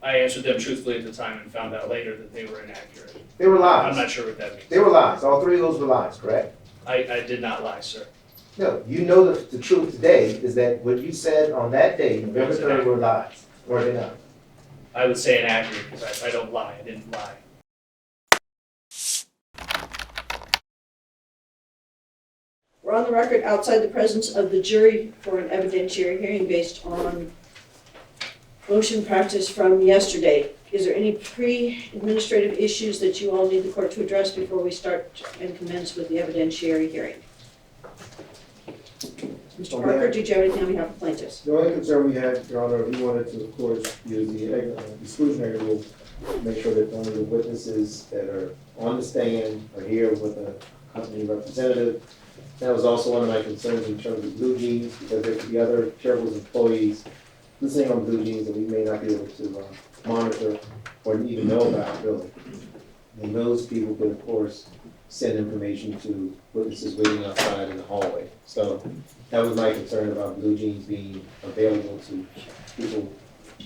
I answered them truthfully at the time and found out later that they were inaccurate. They were lies. I'm not sure what that means. They were lies. All three of those were lies, correct? I did not lie, sir. No, you know the truth today is that what you said on that day, November 3rd, were lies, were they not? I would say inaccurate because I don't lie. I didn't lie. We're on the record outside the presence of the jury for an evidentiary hearing based on motion practice from yesterday. Is there any pre-administrative issues that you all need the court to address before we start and commence with the evidentiary hearing? Mr. Parker, did you have anything on behalf of plaintiffs? The only concern we had, Your Honor, we wanted to, of course, use the exclusionary rule, make sure that only the witnesses that are on the stand are here with a company representative. That was also one of my concerns in terms of Blue Jeans, because there could be other Terrible's employees listening on Blue Jeans that we may not be able to monitor or even know about, really. And those people could, of course, send information to witnesses waiting outside in the hallway. So that was my concern about Blue Jeans being available to people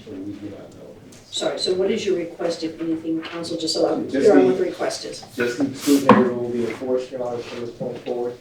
who we do not know. Sorry, so what is your request, if anything, counsel, just so I'm Just clear on the- what the request is? Just the exclusionary rule will be enforced, Your Honor, from this point forward.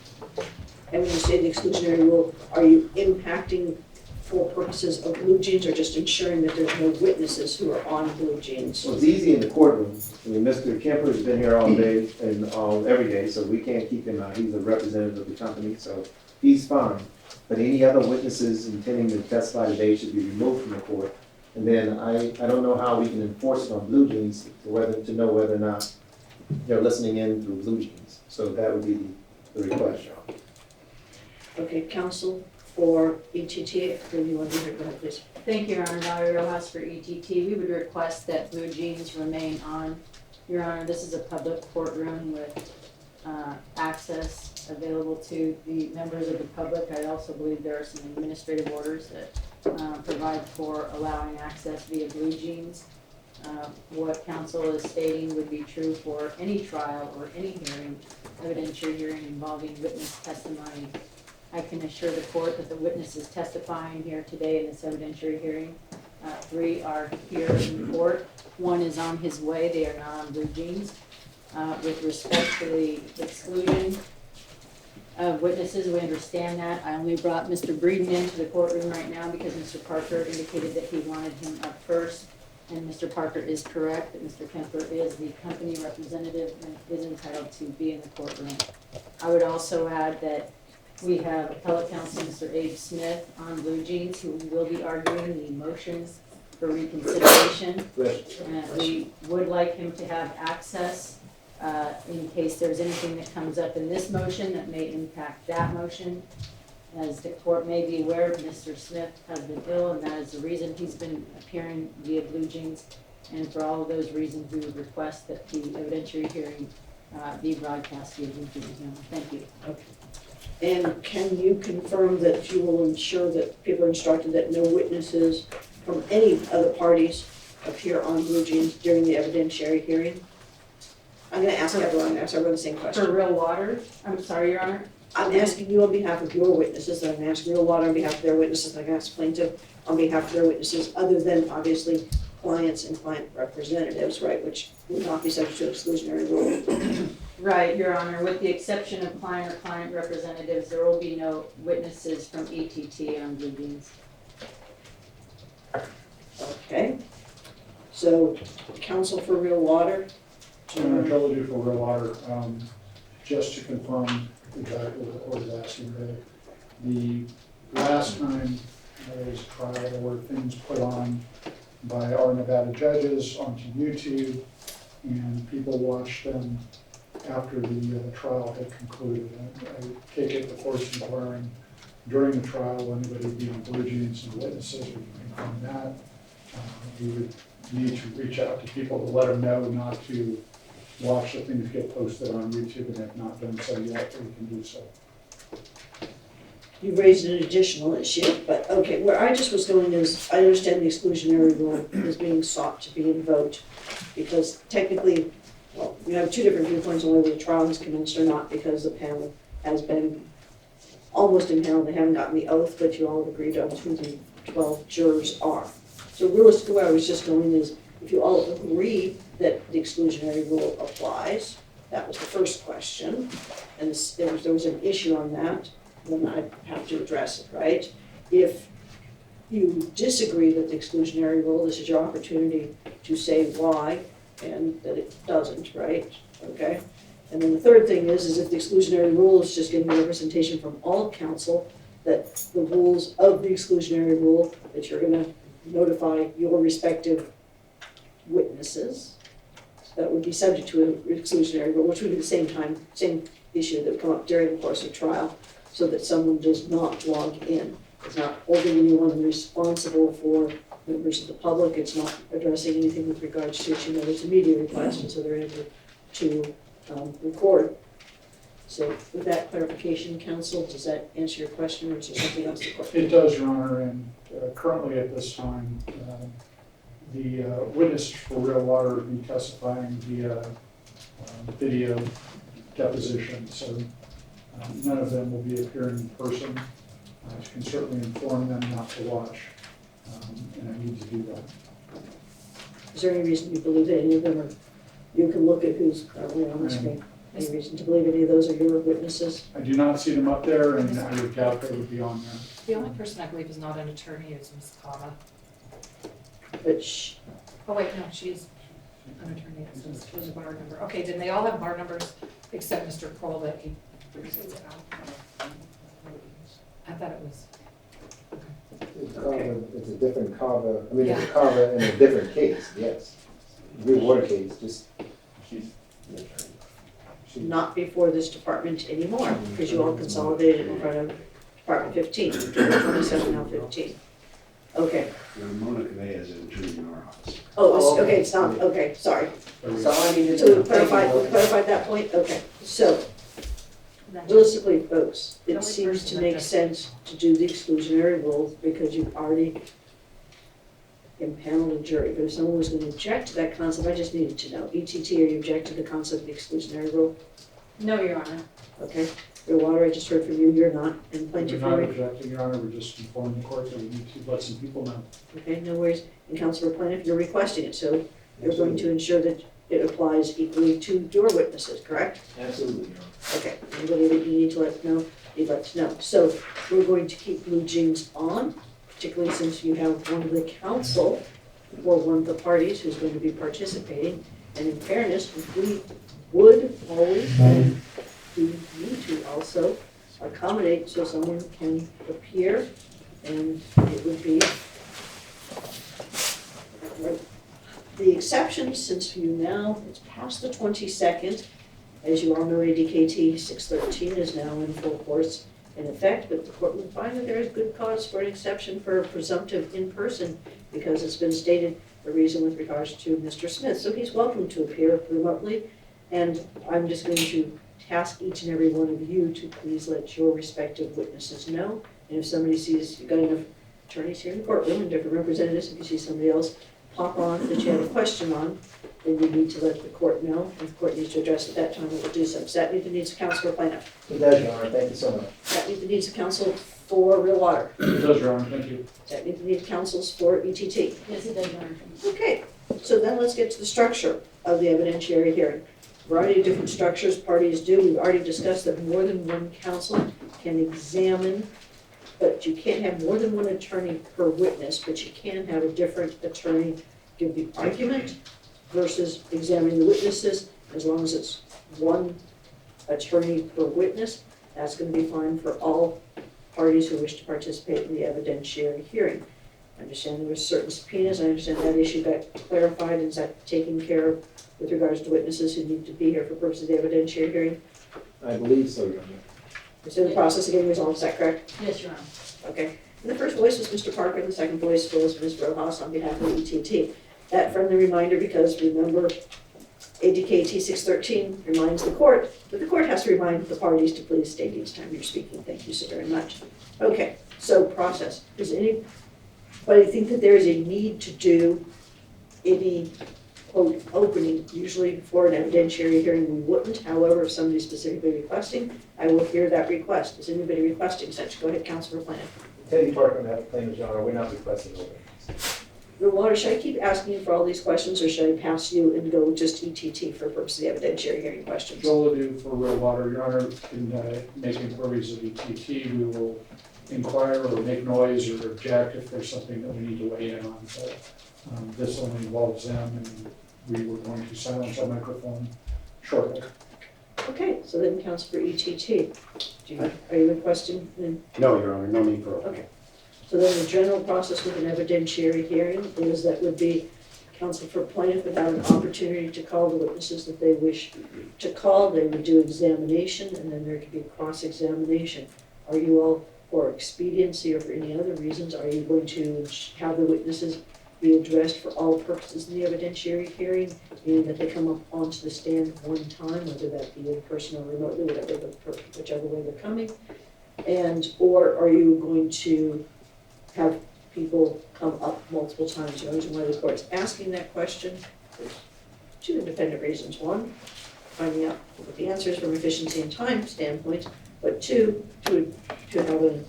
And when you say the exclusionary rule, are you impacting for purposes of Blue Jeans or just ensuring that there's no witnesses who are on Blue Jeans? Well, it's easy in the courtroom. I mean, Mr. Kemper's been here all day and every day, so we can't keep him out. He's a representative of the company, so he's fine. But any other witnesses intending to testify today should be removed from the court. And then I don't know how we can enforce it on Blue Jeans to know whether or not they're listening in through Blue Jeans. So that would be the request, Your Honor. Okay, counsel for ETT, if you want to hear, go ahead, please. Thank you, Your Honor. Valerie Rojas for ETT. We would request that Blue Jeans remain on. Your Honor, this is a public courtroom with access available to the members of the public. I also believe there are some administrative orders that provide for allowing access via Blue Jeans. What counsel is stating would be true for any trial or any hearing, evidentiary hearing involving witness testimony. I can assure the court that the witnesses testifying here today in this evidentiary hearing, 3 are here in court. 1 is on his way. They are not on Blue Jeans. With respect to the exclusion of witnesses, we understand that. I only brought Mr. Breeden into the courtroom right now because Mr. Parker indicated that he wanted him up first. And Mr. Parker is correct that Mr. Kemper is the company representative and is entitled to be in the courtroom. I would also add that we have appellate counsel, Mr. Abe Smith, on Blue Jeans, who will be arguing the motions for reconsideration. We would like him to have access in case there's anything that comes up in this motion that may impact that motion. As the court may be aware, Mr. Smith has been ill, and that is the reason he's been appearing via Blue Jeans. And for all of those reasons, we would request that the evidentiary hearing be broadcast via Blue Jeans. Thank you. Okay. And can you confirm that you will ensure that people are instructed that no witnesses from any other parties appear on Blue Jeans during the evidentiary hearing? I'm going to ask everyone, I'm going to ask everyone the same question. For Real Water, I'm sorry, Your Honor. I'm asking you on behalf of your witnesses, and I'm going to ask Real Water on behalf of their witnesses, and I'm going to ask plaintiff on behalf of their witnesses, other than obviously clients and client representatives, right, which would not be subject to exclusionary rule. Right, Your Honor. With the exception of client or client representatives, there will be no witnesses from ETT on Blue Jeans. Okay. So, counsel for Real Water. I'm trying to do for Real Water, just to confirm exactly what the court is asking. The last time there was a trial, there were things put on by our Nevada judges onto YouTube, and people watched them after the trial had concluded. I take it the court's inquiring during the trial, anybody would be on Blue Jeans and witnesses would confirm that. We would need to reach out to people to let them know not to watch the things get posted on YouTube, and have not done so yet, we can do so. You raised an additional issue, but okay, where I just was going is, I understand the exclusionary rule is being sought to be invoked, because technically, well, you have 2 different viewpoints on whether the trial has commenced or not, because the panel has been almost impaneled. They haven't gotten the oath, but you all have agreed on who the 12 jurors are. So realistically, where I was just going is, if you all agree that the exclusionary rule applies, that was the first question, and there was an issue on that, then I'd have to address it, right? If you disagree with the exclusionary rule, this is your opportunity to say why and that it doesn't, right? Okay? And then the third thing is if the exclusionary rule is just getting representation from all counsel, that the rules of the exclusionary rule, that you're gonna notify your respective witnesses that would be subject to an exclusionary rule, which would be the same issue that would come up during the course of trial, so that someone does not log in. It's not holding anyone responsible for members of the public. It's not addressing anything with regards to, as you know, it's a media request, and so they're able to record. So with that clarification, counsel, does that answer your question, or is there something else? It does, Your Honor, and currently at this time, the witness for Real Water will be testifying via video deposition, so none of them will be appearing in person. You can certainly inform them not to watch, and I need to do that. Is there any reason you believe that any of them are, you can look at who's currently on the screen? Any reason to believe any of those are your witnesses? I do not see them up there, and I would doubt they would be on there. The only person I believe is not an attorney is Ms. Kava. But Oh wait, no, she is an attorney, it says she has a bar number. Okay, then they all have bar numbers except Mr. Kroll that he. I thought it was. It's a different carver, I mean, it's a Yeah. carver in a different case, yes. Real water case, just. not before this department anymore, because you all consolidated in front of Department 15, 27, now 15. Okay. Mona Convey is an attorney in our office. Oh, okay, it's not, okay, sorry. So I needed So we to clarified that point? Okay, so realistically, folks, The it only seems person to that make does- sense to do the exclusionary rules because you've already impaneled a jury. But if someone was going to object to that concept, I just needed to know. ETT, are you object to the concept of the exclusionary rule? No, Your Honor. Okay. Real Water, I just heard from you, you're not. And We're Plaintiff, not Rory? objecting, Your Honor, we're just informing the court that we need to let some people know. Okay, no worries. And Counselor Plaintiff, you're requesting it, so you're going to ensure that it applies equally to your witnesses, correct? Absolutely, Your Honor. Okay, anybody that you need to let know, you'd like to know. So we're going to keep blue jeans on, particularly since you have one of the counsel or one of the parties who's going to be participating. And in fairness, we would always, and we need to also accommodate so someone can appear, and it would be the exception, since you now, it's past the 22nd. As you all know, ADKT 613 is now in full force in effect, but the court would find that there is good cause for an exception for a presumptive in-person, because it's been stated a reason with regards to Mr. Smith. So he's welcome to appear remotely, and I'm just going to task each and every one of you to please let your respective witnesses know. And if somebody sees, you've got enough attorneys here in the courtroom and different representatives, if you see somebody else pop on that you have a question on, then you need to let the court know, and the court needs to address at that time, it will do so. Does that meet the needs of counsel or plaintiff? It does, Your Honor, thank you so much. Does that meet the needs of counsel for Real Water? It does, Your Honor, thank you. Does that meet the needs of counsels for ETT? Yes, it does, Your Honor. Okay, so then let's get to the structure of the evidentiary hearing. Variety of different structures parties do. We've already discussed that more than one counsel can examine, but you can't have more than one attorney per witness, but you can have a different attorney give the argument versus examining the witnesses. As long as it's one attorney per witness, that's going to be fine for all parties who wish to participate in the evidentiary hearing. I understand there were certain subpoenas. I understand that issue got clarified. Is that taken care of with regards to witnesses who need to be here for purposes of the evidentiary hearing? I believe so, Your Honor. It's in the process of getting resolved, is that correct? Yes, Your Honor. Okay. And the first voice was Mr. Parker, and the second voice was Ms. Rojas on behalf of ETT. That friendly reminder, because remember, ADKT 613 reminds the court, but the court has to remind the parties to please state each time you're speaking. Thank you so very much. Okay, so process. Does anybody think that there is a need to do any, quote, opening? Usually for an evidentiary hearing, we wouldn't. However, if somebody's specifically requesting, I will hear that request. Is anybody requesting such? Go ahead, Councilor Plaintiff. Teddy Parker, on behalf of plaintiffs, Your Honor, we're not requesting openings. Water, should I keep asking you for all these questions, or should I pass you and go just ETT for purpose of the evidentiary hearing questions? Joul Odou for Real Water, Your Honor, in making inquiries of ETT, we will inquire or make noise or object if there's something that we need to weigh in on. But this only involves them, and we were going to silence our microphone shortly. Okay, so then counts for ETT. Are you requesting then? No, Your Honor, no need for. Okay. So then the general process with an evidentiary hearing is that would be counsel for plaintiff would have an opportunity to call the witnesses that they wish to call. They would do examination, and then there could be cross-examination. Are you all, for expediency or for any other reasons, are you going to have the witnesses be addressed for all purposes in the evidentiary hearing, meaning that they come up onto the stand one time, whether that be in person or remotely, whichever way they're coming? And, or are you going to have people come up multiple times? The reason why the court's asking that question, there's two independent reasons. One, finding out what the answers from efficiency and time standpoint, but two, to have an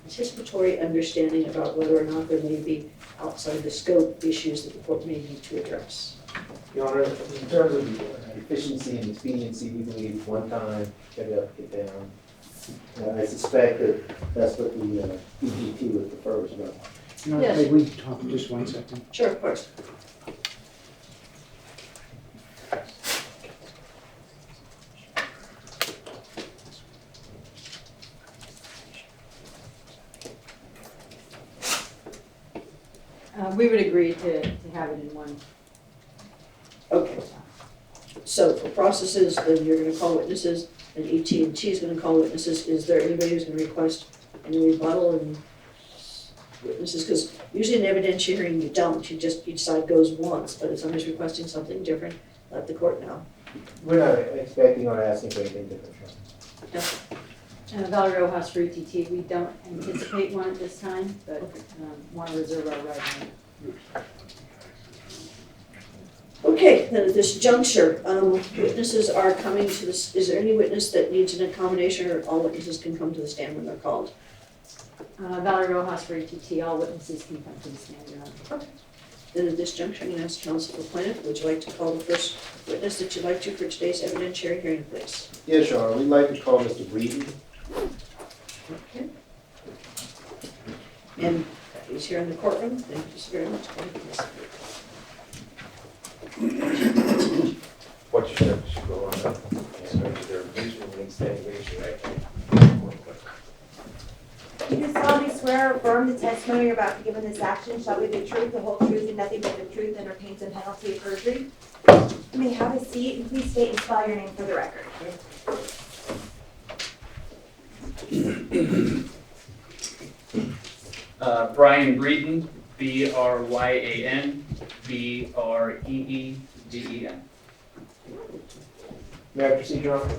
anticipatory understanding about whether or not there may be outside the scope issues that the court may need to address. Your Honor, in terms of the efficiency and expediency, we believe one time, get it up, get down. I suspect that that's what the EGT would prefer as well. You know, Yes. may we talk just 1 second? Sure, of course. We would agree to have it in one. Okay. So for processes, then you're gonna call witnesses, and ET&T is gonna call witnesses. Is there anybody who's gonna request any rebuttal and witnesses? Because usually in evidentiary hearing, you don't. You just, each side goes once, but if somebody's requesting something different, let the court know. We're not expecting or asking for anything different. Valerie Rojas for ETT, we don't anticipate one at this time, but want to reserve our right on it. Okay, then at this juncture, witnesses are coming to this. Is there any witness that needs an accommodation, or all witnesses can come to the stand when they're called? Valerie Rojas for ETT, all witnesses can come to the stand, Your Honor. Then at this juncture, I'm going to ask counsel for plaintiff, would you like to call the first witness that you'd like to for today's evidentiary hearing, please? Yes, Your Honor, we'd like to call Mr. Breeden. Okay. And he's here in the courtroom. Thank you so very much. What you said should go on up. Their visual and standing ratio, right? You do solemnly swear or affirm the testimony you're about to give in this action shall be the truth, the whole truth, and nothing but the truth under pains and penalty of perjury. You may have a seat, and please state and spell your name for the record. Bryan Breeden, Bryan Breeden. May I proceed, Your Honor?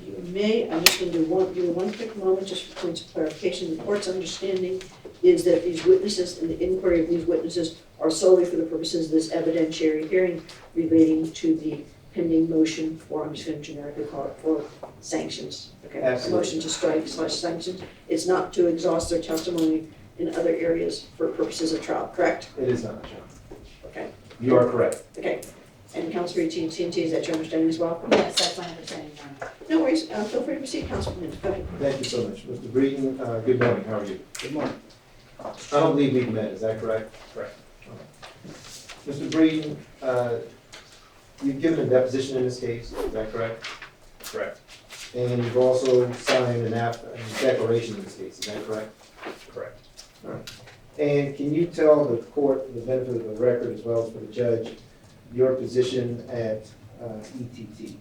You may, I'm just going to do one quick moment just for points of clarification. The court's understanding is that these witnesses and the inquiry of these witnesses are solely for the purposes of this evidentiary hearing relating to the pending motion for, I'm just going to generically call it, for sanctions. Okay, Absolutely. Motion to strike / sanctions. It's not to exhaust their testimony in other areas for purposes of trial, correct? It is not, Your Honor. Okay, You are correct. okay. And Counsel for ET&T, is that your understanding as well? Yes, that's my understanding, Your Honor. No worries, feel free to proceed, Councilman. Go ahead. Thank you so much. Mr. Breeden, good morning, how are you? Good morning. I don't believe we've met, is that correct? Correct. Mr. Breeden, you've given a deposition in this case, is that correct? Correct. And you've also signed a declaration in this case, is that correct? Correct. And can you tell the court, for the benefit of the record as well as for the judge, your position at ETT?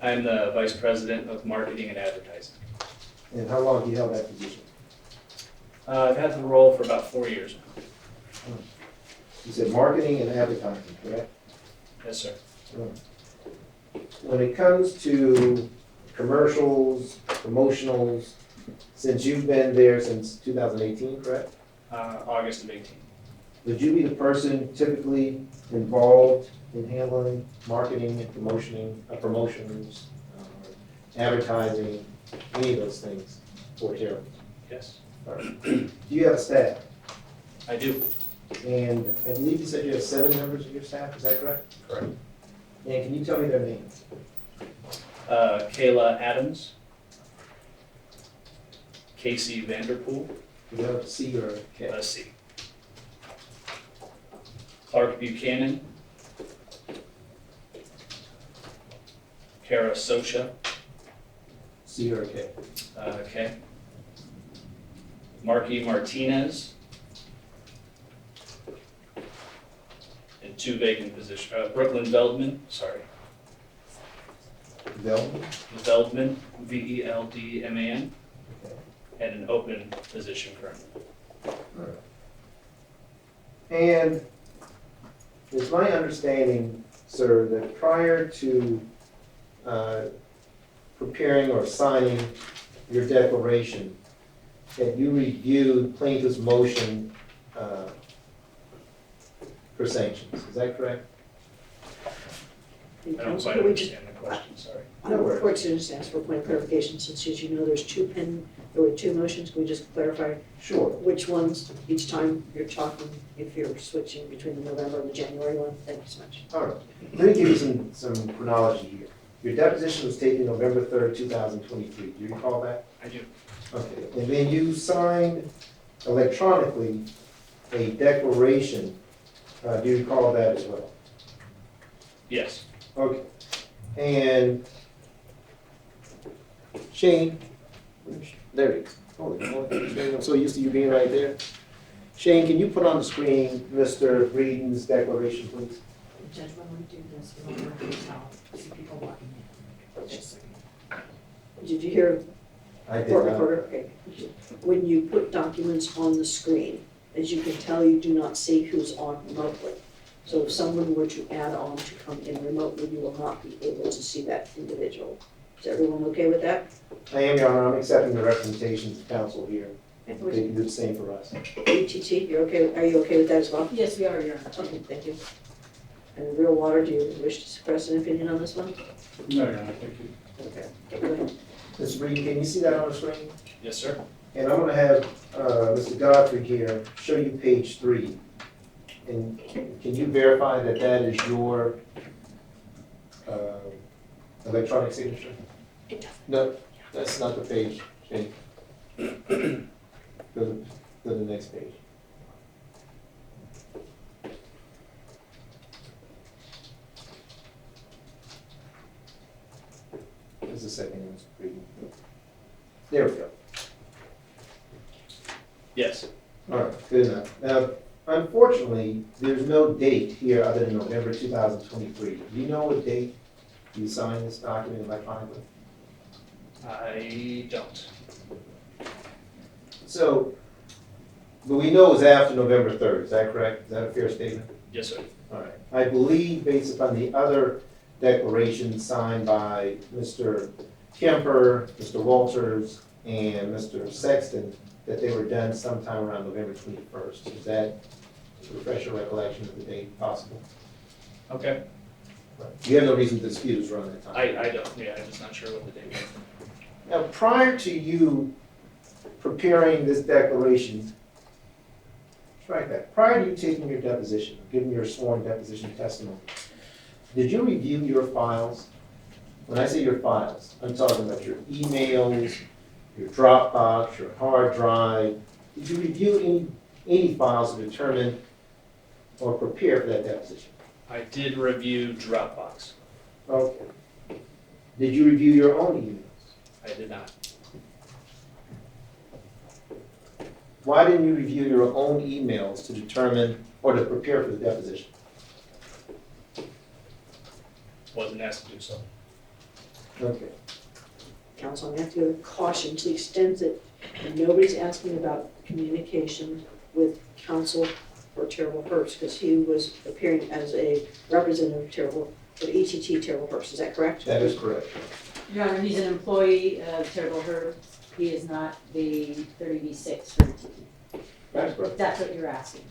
I'm the Vice President of Marketing and Advertising. And how long have you held that position? I've had the role for about 4 years now. You said marketing and advertising, correct? Yes, sir. When it comes to commercials, promotionals, since you've been there since 2018, correct? August of 18. Would you be the person typically involved in handling marketing and promotions, advertising, any of those things for Terrible? Yes. Do you have a staff? I do. And I believe you said you have 7 members of your staff, is that correct? Correct. And can you tell me their names? Kayla Adams, Casey Vanderpool, Is that a C or a K? C. Clark Buchanan, Kara Socha, C or a K? K. Marky Martinez, and 2 vacant positions, Brooklyn Veldman, Velman? Veldman, Veldman, Okay. and an open position currently. And it's my understanding, sir, that prior to preparing or signing your declaration, that you reviewed plaintiff's motion for sanctions. Is that correct? I don't Counsel, quite could we just, understand the question, sorry. the court just asked for a point of clarification, since as you know, there were 2 motions, can we just clarify Sure. which ones each time you're talking, if you're switching between the November and the January one? Thank you so much. All right. Let me give you some chronology here. Your deposition was taken November 3rd, 2023. Do you recall that? I do. Okay. And then you signed electronically a declaration. Do you recall that as well? Yes. Okay. And Shane, there he is. Holy moly, Shane, I'm so used to you being right there. Shane, can you put on the screen Mr. Breeden's declaration, please? Judge, when we do this, we don't want to tell, see people walking in. Just so Did you hear I did court not. reporter? Okay. When you put documents on the screen, as you can tell, you do not see who's on remotely. So if someone were to add on to come in remotely, you will not be able to see that individual. Is everyone okay with that? I am, Your Honor. I'm accepting the representations of counsel here. They can do the same for us. ATT, you're okay, are you okay with that as well? Yes, we are, Your Honor. Okay, thank you. And Real Water, do you wish to express an opinion on this one? No, Your Honor, thank you. Okay, go ahead. Mr. Breeden, can you see that on the screen? Yes, sir. And I'm gonna have Mr. Godfrey here show you page 3. And can you verify that that is your electronic signature? It doesn't. No, that's not the page, Shane. Go to the next page. There's a second one, Mr. Breeden. There we go. Yes. All right, good enough. Now, unfortunately, there's no date here other than November 2023. Do you know what date you signed this document electronically? I don't. So, but we know it was after November 3rd, is that correct? Is that a fair statement? Yes, sir. All right. I believe, based upon the other declarations signed by Mr. Kemper, Mr. Walters, and Mr. Sexton, that they were done sometime around November 21st. Is that, to refresh your recollection of the date, possible? Okay. You have no reason to dispute it was around that time. I don't, yeah, I'm just not sure what the date was. Now, prior to you preparing this declaration, strike that, prior to you taking your deposition, giving your sworn deposition testimony, did you review your files? When I say your files, I'm talking about your emails, your Dropbox, your hard drive. Did you review any files to determine or prepare for that deposition? I did review Dropbox. Okay. Did you review your own emails? I did not. Why didn't you review your own emails to determine or to prepare for the deposition? Wasn't asked to do so. Okay. Counsel, I'm going to have to give a caution to the extent that nobody's asking about communication with counsel for Terrible Herbst, because he was appearing as a representative of ETT Terrible Herbst. Is that correct? That is correct. Your Honor, he's an employee of Terrible Herbst. He is not the 30B6 for ETT. That's correct. If that's what you're asking.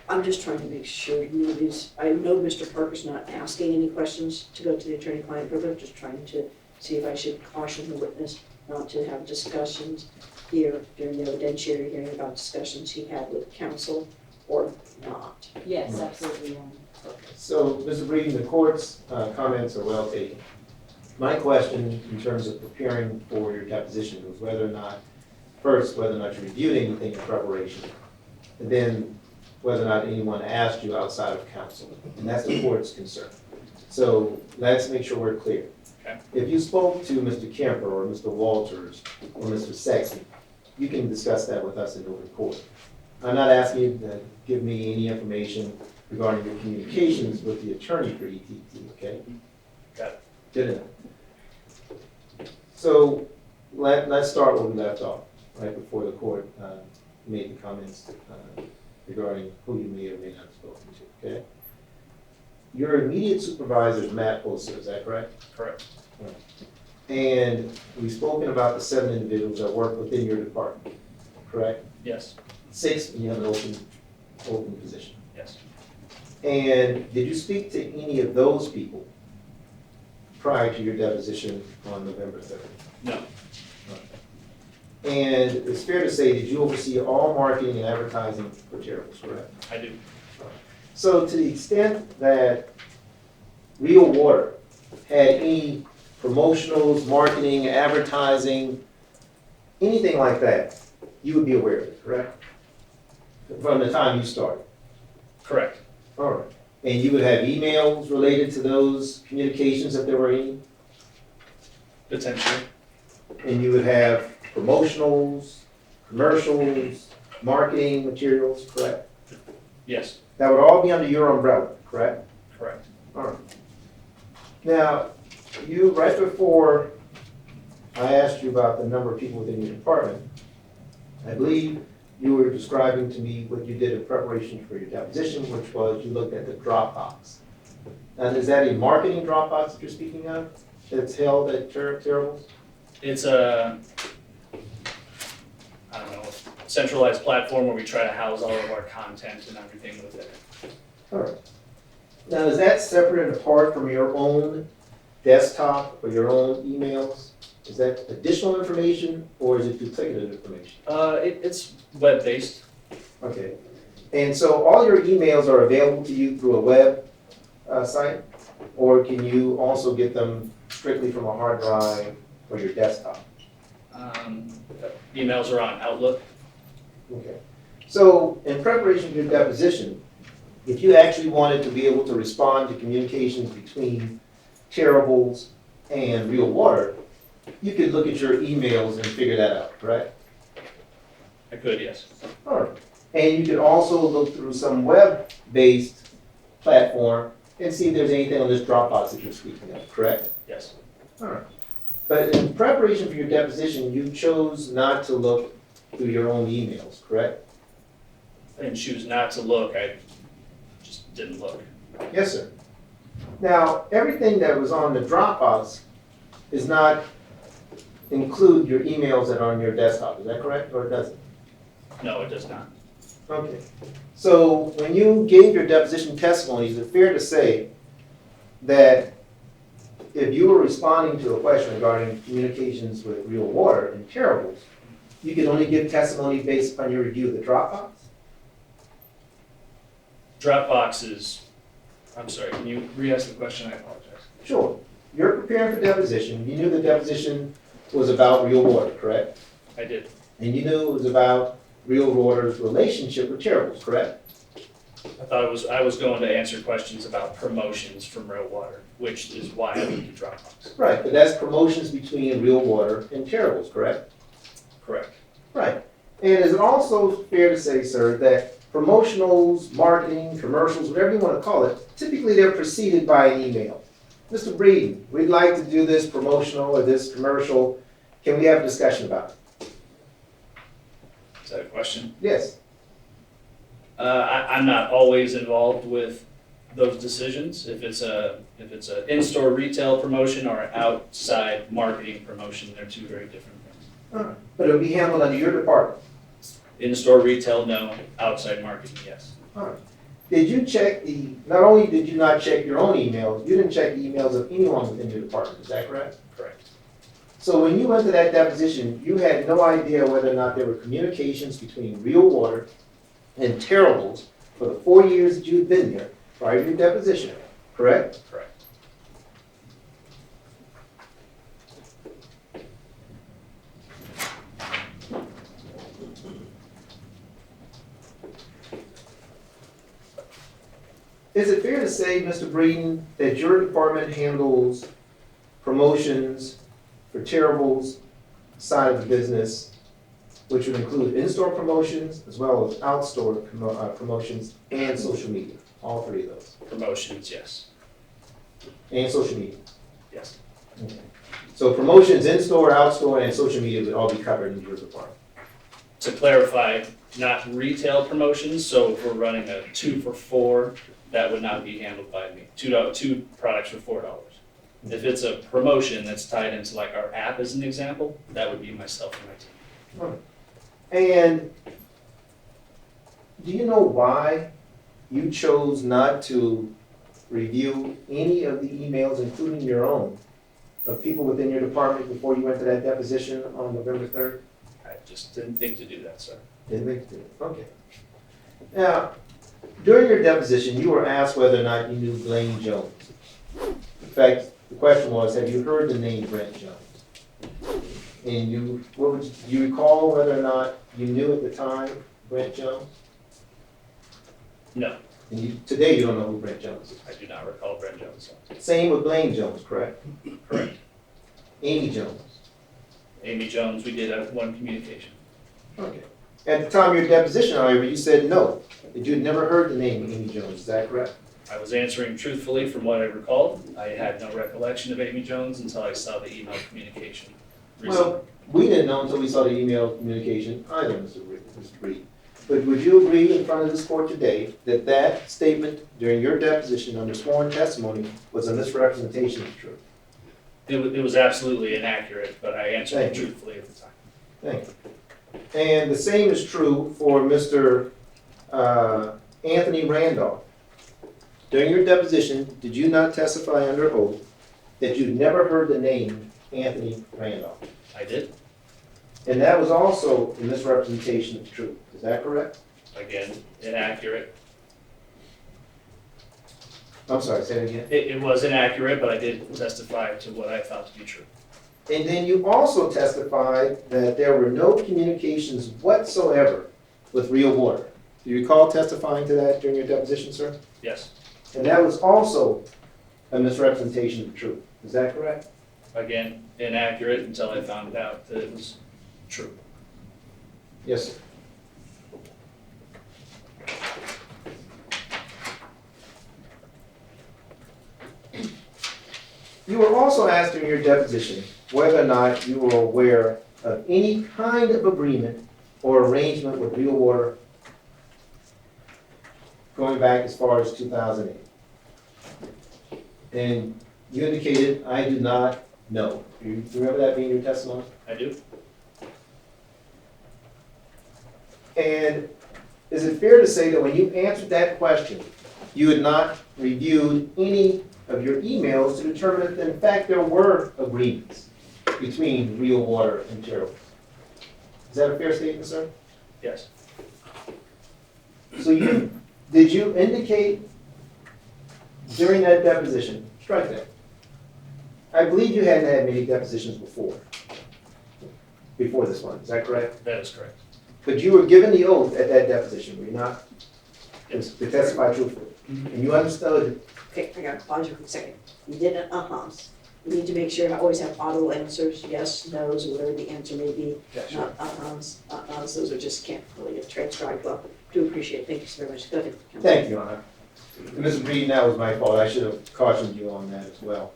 I'm just trying to make sure nobody's, I know Mr. Parker's not asking any questions to go to the attorney-client privilege, just trying to see if I should caution the witness not to have discussions here during the evidentiary hearing about discussions he had with counsel or not? Yes, absolutely, Your Honor. So, Mr. Breeden, the court's comments are well taken. My question in terms of preparing for your deposition was whether or not you reviewed anything in preparation, and then whether or not anyone asked you outside of counsel, and that's the court's concern. So let's make sure we're clear. Okay. If you spoke to Mr. Kemper or Mr. Walters or Mr. Sexton, you can discuss that with us in open court. I'm not asking you to give me any information regarding your communications with the attorney for ETT, okay? Got it. Good enough. So let's start where we left off, right before the court made the comments regarding who you may or may not have spoken to, okay? Your immediate supervisor is Matt Poser, is that correct? Correct. And we've spoken about the 7 individuals that work within your department, correct? Yes. 6, you have an open position. Yes. And did you speak to any of those people prior to your deposition on November 3rd? No. And it's fair to say, did you oversee all marketing and advertising for Terrible's, correct? I do. So to the extent that Real Water had any promotionals, marketing, advertising, anything like that, you would be aware of it, correct? From the time you started? Correct. All right. And you would have emails related to those communications if there were any? Potentially. And you would have promotionals, commercials, marketing materials, correct? Yes. That would all be under your umbrella, correct? Correct. All right. Now, you, right before I asked you about the number of people within your department, I believe you were describing to me what you did in preparation for your deposition, which was you looked at the Dropbox. Now, is that a marketing Dropbox that you're speaking of that's held at Terrible's? It's a, I don't know, centralized platform where we try to house all of our content and everything with it. All right. Now, is that separate and apart from your own desktop or your own emails? Is that additional information or is it duplicative information? It's web-based. Okay. And so all your emails are available to you through a web site? Or can you also get them strictly from a hard drive or your desktop? Emails are on Outlook. Okay. So in preparation for your deposition, if you actually wanted to be able to respond to communications between Terrible's and Real Water, you could look at your emails and figure that out, correct? I could, yes. All right. And you could also look through some web-based platform and see if there's anything on this Dropbox that you're speaking of, correct? Yes. All right. But in preparation for your deposition, you chose not to look through your own emails, correct? I didn't choose not to look, I just didn't look. Yes, sir. Now, everything that was on the Dropbox does not include your emails that are on your desktop, is that correct, or does it? No, it does not. Okay. So when you gave your deposition testimony, is it fair to say that if you were responding to a question regarding communications with Real Water and Terrible's, you could only give testimony based upon your review of the Dropbox? Dropbox is, I'm sorry, can you re-ask the question? I apologize. Sure. You're preparing for deposition. You knew the deposition was about Real Water, correct? I did. And you knew it was about Real Water's relationship with Terrible's, correct? I thought I was going to answer questions about promotions from Real Water, which is why I went to Dropbox. Right, but that's promotions between Real Water and Terrible's, correct? Correct. Right. And is it also fair to say, sir, that promotionals, marketing, commercials, whatever you want to call it, typically they're preceded by an email? Mr. Breeden, we'd like to do this promotional or this commercial. Can we have a discussion about it? Is that a question? Yes. I'm not always involved with those decisions. If it's a in-store retail promotion or an outside marketing promotion, they're two very different things. All right. But it'll be handled under your department. In-store retail, no. Outside marketing, yes. All right. Did you check not only did you not check your own emails, you didn't check the emails of anyone within your department, is that correct? Correct. So when you went to that deposition, you had no idea whether or not there were communications between Real Water and Terrible's for the 4 years that you'd been there prior to your deposition, correct? Correct. Is it fair to say, Mr. Breeden, that your department handles promotions for Terrible's side of the business, which would include in-store promotions as well as out-store promotions and social media? All three of those. Promotions, yes. And social media? Yes. Okay. So promotions, in-store, out-store, and social media would all be covered in your department? To clarify, not retail promotions, so if we're running a 2 for $4, that would not be handled by me. Two products for $4. If it's a promotion that's tied into like our app as an example, that would be myself and my team. And do you know why you chose not to review any of the emails, including your own, of people within your department before you went to that deposition on November 3rd? I just didn't think to do that, sir. Didn't think to do it, okay. Now, during your deposition, you were asked whether or not you knew Blaine Jones. In fact, the question was, have you heard the name Brent Jones? And do you recall whether or not you knew at the time Brent Jones? No, And today you don't know who Brent Jones is. I do not recall Brent Jones. Same with Blaine Jones, correct? Correct. Amy Jones. Amy Jones, we did have one communication. Okay. At the time of your deposition, however, you said no, that you had never heard the name Amy Jones. Is that correct? I was answering truthfully from what I recalled. I had no recollection of Amy Jones until I saw the email communication recently. Well, we didn't know until we saw the email communication either, Mr. Breeden. But would you agree in front of this court today that that statement during your deposition under sworn testimony was a misrepresentation of the truth? It was absolutely inaccurate, but I answered it Thank you. truthfully at the time. Thank you. And the same is true for Mr. Anthony Randolph. During your deposition, did you not testify under oath that you'd never heard the name Anthony Randolph? I did. And that was also a misrepresentation of the truth. Is that correct? Again, inaccurate. I'm sorry, say it again. It was inaccurate, but I did testify to what I thought to be true. And then you also testified that there were no communications whatsoever with Real Water. Do you recall testifying to that during your deposition, sir? Yes. And that was also a misrepresentation of the truth. Is that correct? Again, inaccurate until I found out that it was true. Yes, sir. You were also asked during your deposition whether or not you were aware of any kind of agreement or arrangement with Real Water going back as far as 2008. And you indicated, I do not know. Do you remember that being your testimony? I do. And is it fair to say that when you answered that question, you had not reviewed any of your emails to determine that in fact there were agreements between Real Water and Terrible? Is that a fair statement, sir? Yes. So did you indicate during that deposition, strike that, I believe you hadn't had many depositions before this one, is that correct? That is correct. But you were given the oath at that deposition, were you not? Yes. To testify truthfully. And you understood, Okay, I gotta pause you for a second. You did an uh-huhs. You need to make sure I always have audible answers, yes, no's, or whatever the answer may be. yeah, sure. Not uh-huhs, those are just can't really get transcribed well. Do appreciate it, thank you so very much. Go ahead. Thank you, Your Honor. And Mrs. Breeden, that was my fault. I should have cautioned you on that as well.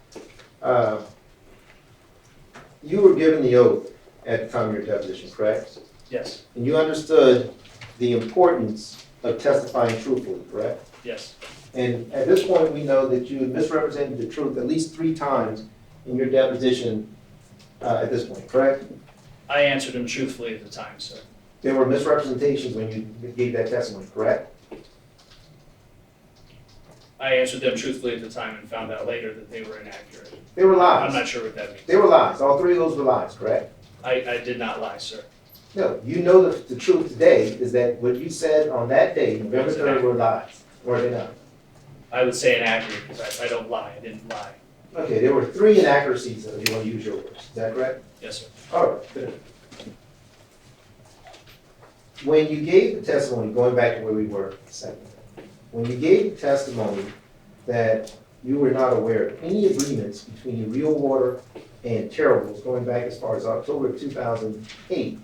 You were given the oath at the time of your deposition, correct? Yes. And you understood the importance of testifying truthfully, correct? Yes. And at this point, we know that you misrepresented the truth at least 3 times in your deposition at this point, correct? I answered him truthfully at the time, sir. There were misrepresentations when you gave that testimony, correct? I answered them truthfully at the time and found out later that they were inaccurate. They were I'm lies. not sure what that means. They were lies. All three of those were lies, correct? I did not lie, sir. No, you know the truth today is that what you said on that day, November 3rd, were lies, were they not? I would say inaccurate because I don't lie. I didn't lie. Okay, there were 3 inaccuracies, if you want to use your words. Is that correct? Yes, sir. All right, good. When you gave the testimony, going back to where we were a second, when you gave the testimony that you were not aware of any agreements between Real Water and Terrible's going back as far as October of 2008,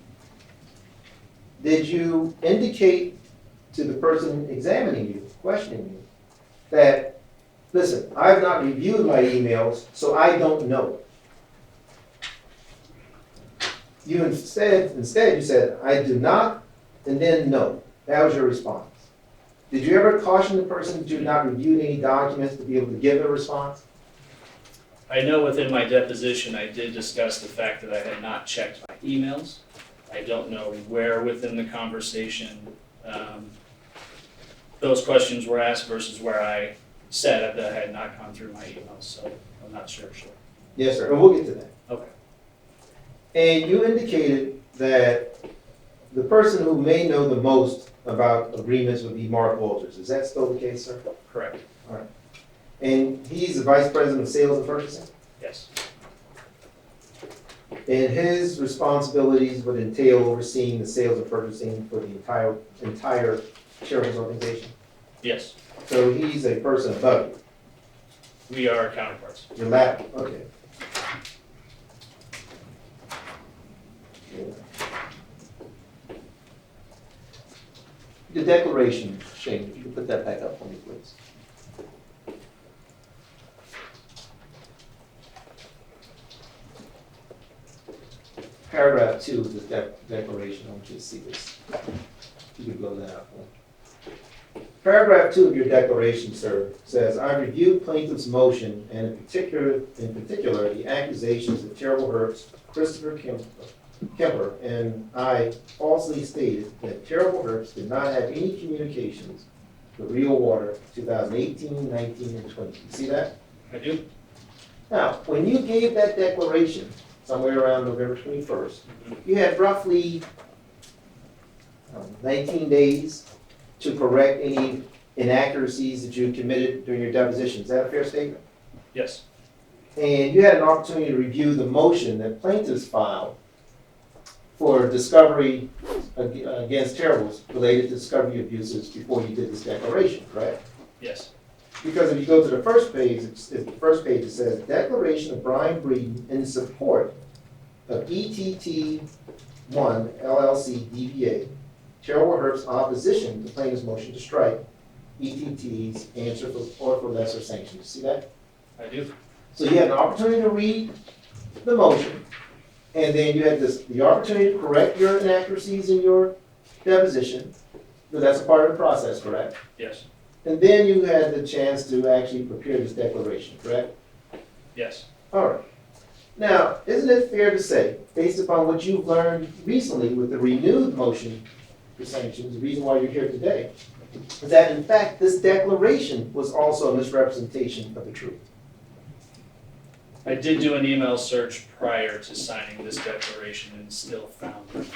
did you indicate to the person examining you, questioning you, that, listen, I have not reviewed my emails, so I don't know? You instead you said, I do not, and then no. That was your response. Did you ever caution the person that you had not reviewed any documents to be able to give a response? I know within my deposition, I did discuss the fact that I had not checked my emails. I don't know where within the conversation those questions were asked versus where I said that I had not gone through my emails, so I'm not sure. Yes, sir, and we'll get to that. Okay. And you indicated that the person who may know the most about agreements would be Mark Walters. Is that still the case, sir? Correct. All right. And he's the Vice President of Sales and Purchasing? Yes. And his responsibilities would entail overseeing the sales and purchasing for the entire chairman's organization? Yes. So he's a person above you? We are counterparts. Your lab, okay. The declaration, Shane, if you could put that back up for me, please. Paragraph 2 of the declaration, I want you to see this. You could blow that up. Paragraph 2 of your declaration, sir, says, I reviewed plaintiff's motion and in particular, the accusations of Terrible Herbst, Christopher Kemper, and I falsely stated that Terrible Herbst did not have any communications with Real Water 2018, 19, and 20. You see that? I do. Now, when you gave that declaration, somewhere around November 21st, you had roughly 19 days to correct any inaccuracies that you committed during your deposition. Is that a fair statement? Yes. And you had an opportunity to review the motion that plaintiffs filed for discovery against Terribles related to discovery abuses before you did this declaration, correct? Yes. Because if you go to the first page, it says, Declaration of Bryan Breeden in support of ETT1 LLC DBA, Terrible Herbst's opposition to plaintiff's motion to strike ETT's answer for lesser sanctions. See that? I do. So you had an opportunity to read the motion, and then you had the opportunity to correct your inaccuracies in your deposition, because that's a part of the process, correct? Yes. And then you had the chance to actually prepare this declaration, correct? Yes. All right. Now, isn't it fair to say, based upon what you've learned recently with the renewed motion for sanctions, the reason why you're here today, is that in fact this declaration was also a misrepresentation of the truth? I did do an email search prior to signing this declaration and still found it.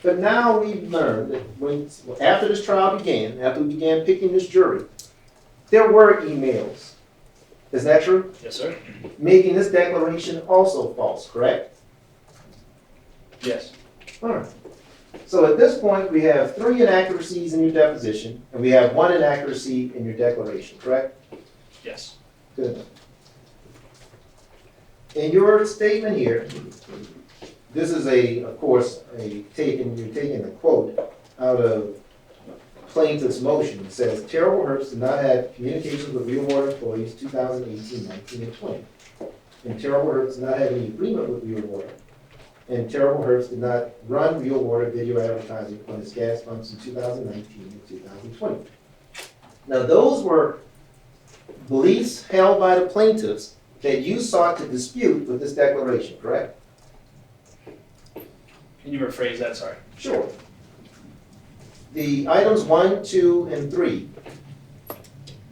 But now we've learned that after this trial began, after we began picking this jury, there were emails. Is that true? Yes, sir. Making this declaration also false, correct? Yes. All right. So at this point, we have 3 inaccuracies in your deposition, and we have 1 inaccuracy in your declaration, correct? Yes. Good. In your statement here, this is of course, you're taking a quote out of plaintiff's motion. It says, Terrible Herbst did not have communications with Real Water employees 2018, 19, and 20. And Terrible Herbst did not have any agreement with Real Water. And Terrible Herbst did not run Real Water video advertising on its gas pumps in 2019 and 2020. Now, those were beliefs held by the plaintiffs that you sought to dispute with this declaration, correct? Can you rephrase that? Sorry. Sure. The items 1, 2, and 3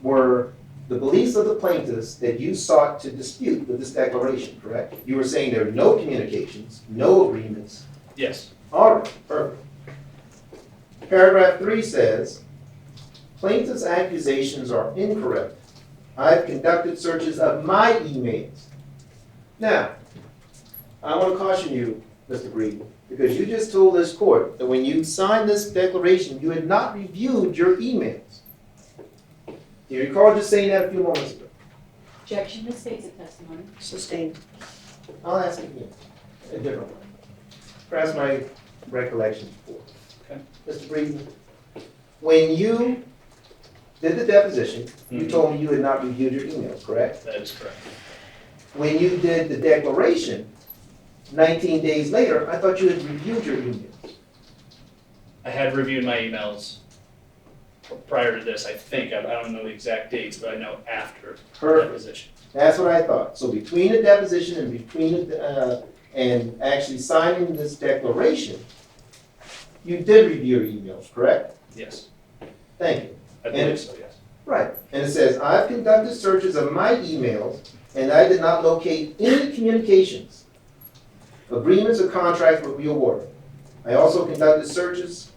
were the beliefs of the plaintiffs that you sought to dispute with this declaration, correct? You were saying there are no communications, no agreements. Yes, All right, perfect. Paragraph 3 says, plaintiff's accusations are incorrect. I've conducted searches of my emails. Now, I want to caution you, Mr. Breeden, because you just told this court that when you signed this declaration, you had not reviewed your emails. Do you recall just saying that a few moments ago? Objection, this states a testimony. Sustained. I'll ask again, a different way. Perhaps my recollection is poor. Okay. Mr. Breeden, when you did the deposition, you told me you had not reviewed your emails, correct? that is correct. When you did the declaration, 19 days later, I thought you had reviewed your emails. I had reviewed my emails prior to this, I think. I don't know the exact dates, but I know after the Perfect. deposition. That's what I thought. So between the deposition and and actually signing this declaration, you did review your emails, correct? Yes, Thank you. I believe so, yes. Right. And it says, I've conducted searches of my emails and I did not locate any communications, agreements, or contracts with Real Water. I also conducted searches,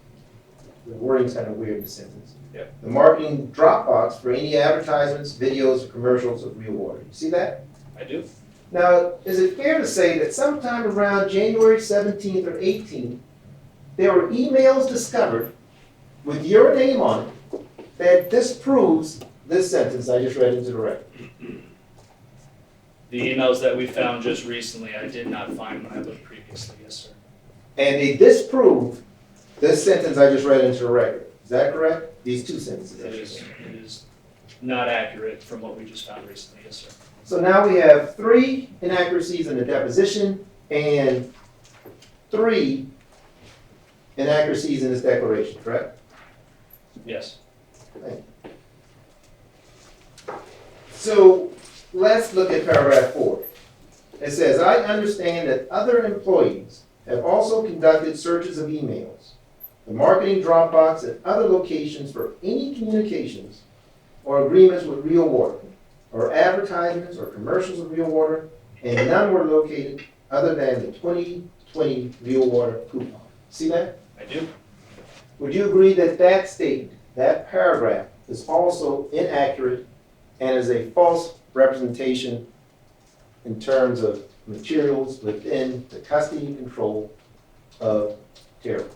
the wording's kind of weird in the sentence. Yep. The marketing Dropbox for any advertisements, videos, or commercials of Real Water. You see that? I do. Now, is it fair to say that sometime around January 17th or 18th, there were emails discovered with your name on it that disproves this sentence I just read into the record? The emails that we found just recently, I did not find when I looked previously, yes, sir. And they disprove this sentence I just read into the record. Is that correct? These two sentences. It is not accurate from what we just found recently, yes, sir. So now we have 3 inaccuracies in the deposition and 3 inaccuracies in this declaration, correct? Yes. So let's look at paragraph 4. It says, I understand that other employees have also conducted searches of emails, the marketing Dropbox, and other locations for any communications or agreements with Real Water, or advertisements or commercials of Real Water, and none were located other than the 2020 Real Water coupon. See that? I do. Would you agree that that statement, that paragraph, is also inaccurate and is a false representation in terms of materials within the custody and control of Terrible?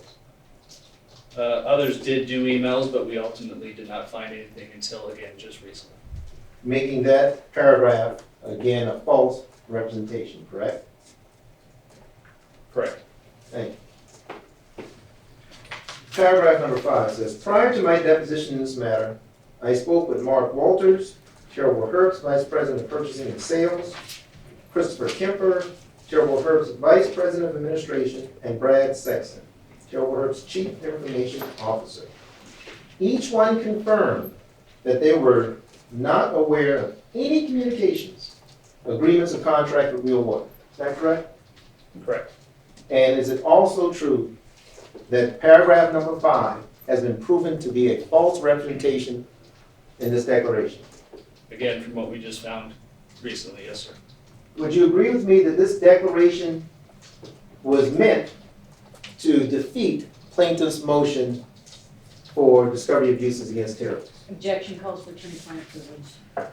Others did do emails, but we ultimately did not find anything until, again, just recently. Making that paragraph, again, a false representation, correct? Correct. Thank you. Paragraph number 5 says, prior to my deposition in this matter, I spoke with Mark Walters, Terrible Herbst, Vice President of Purchasing and Sales, Christopher Kemper, Terrible Herbst, Vice President of Administration, and Brad Sexton, Terrible Herbst Chief Information Officer. Each one confirmed that they were not aware of any communications, agreements, or contract with Real Water. Is that correct? Correct. And is it also true that paragraph number 5 has been proven to be a false representation in this declaration? Again, from what we just found recently, yes, sir. Would you agree with me that this declaration was meant to defeat plaintiff's motion for discovery of abuses against Terrible? Objection calls for attorney-client privilege.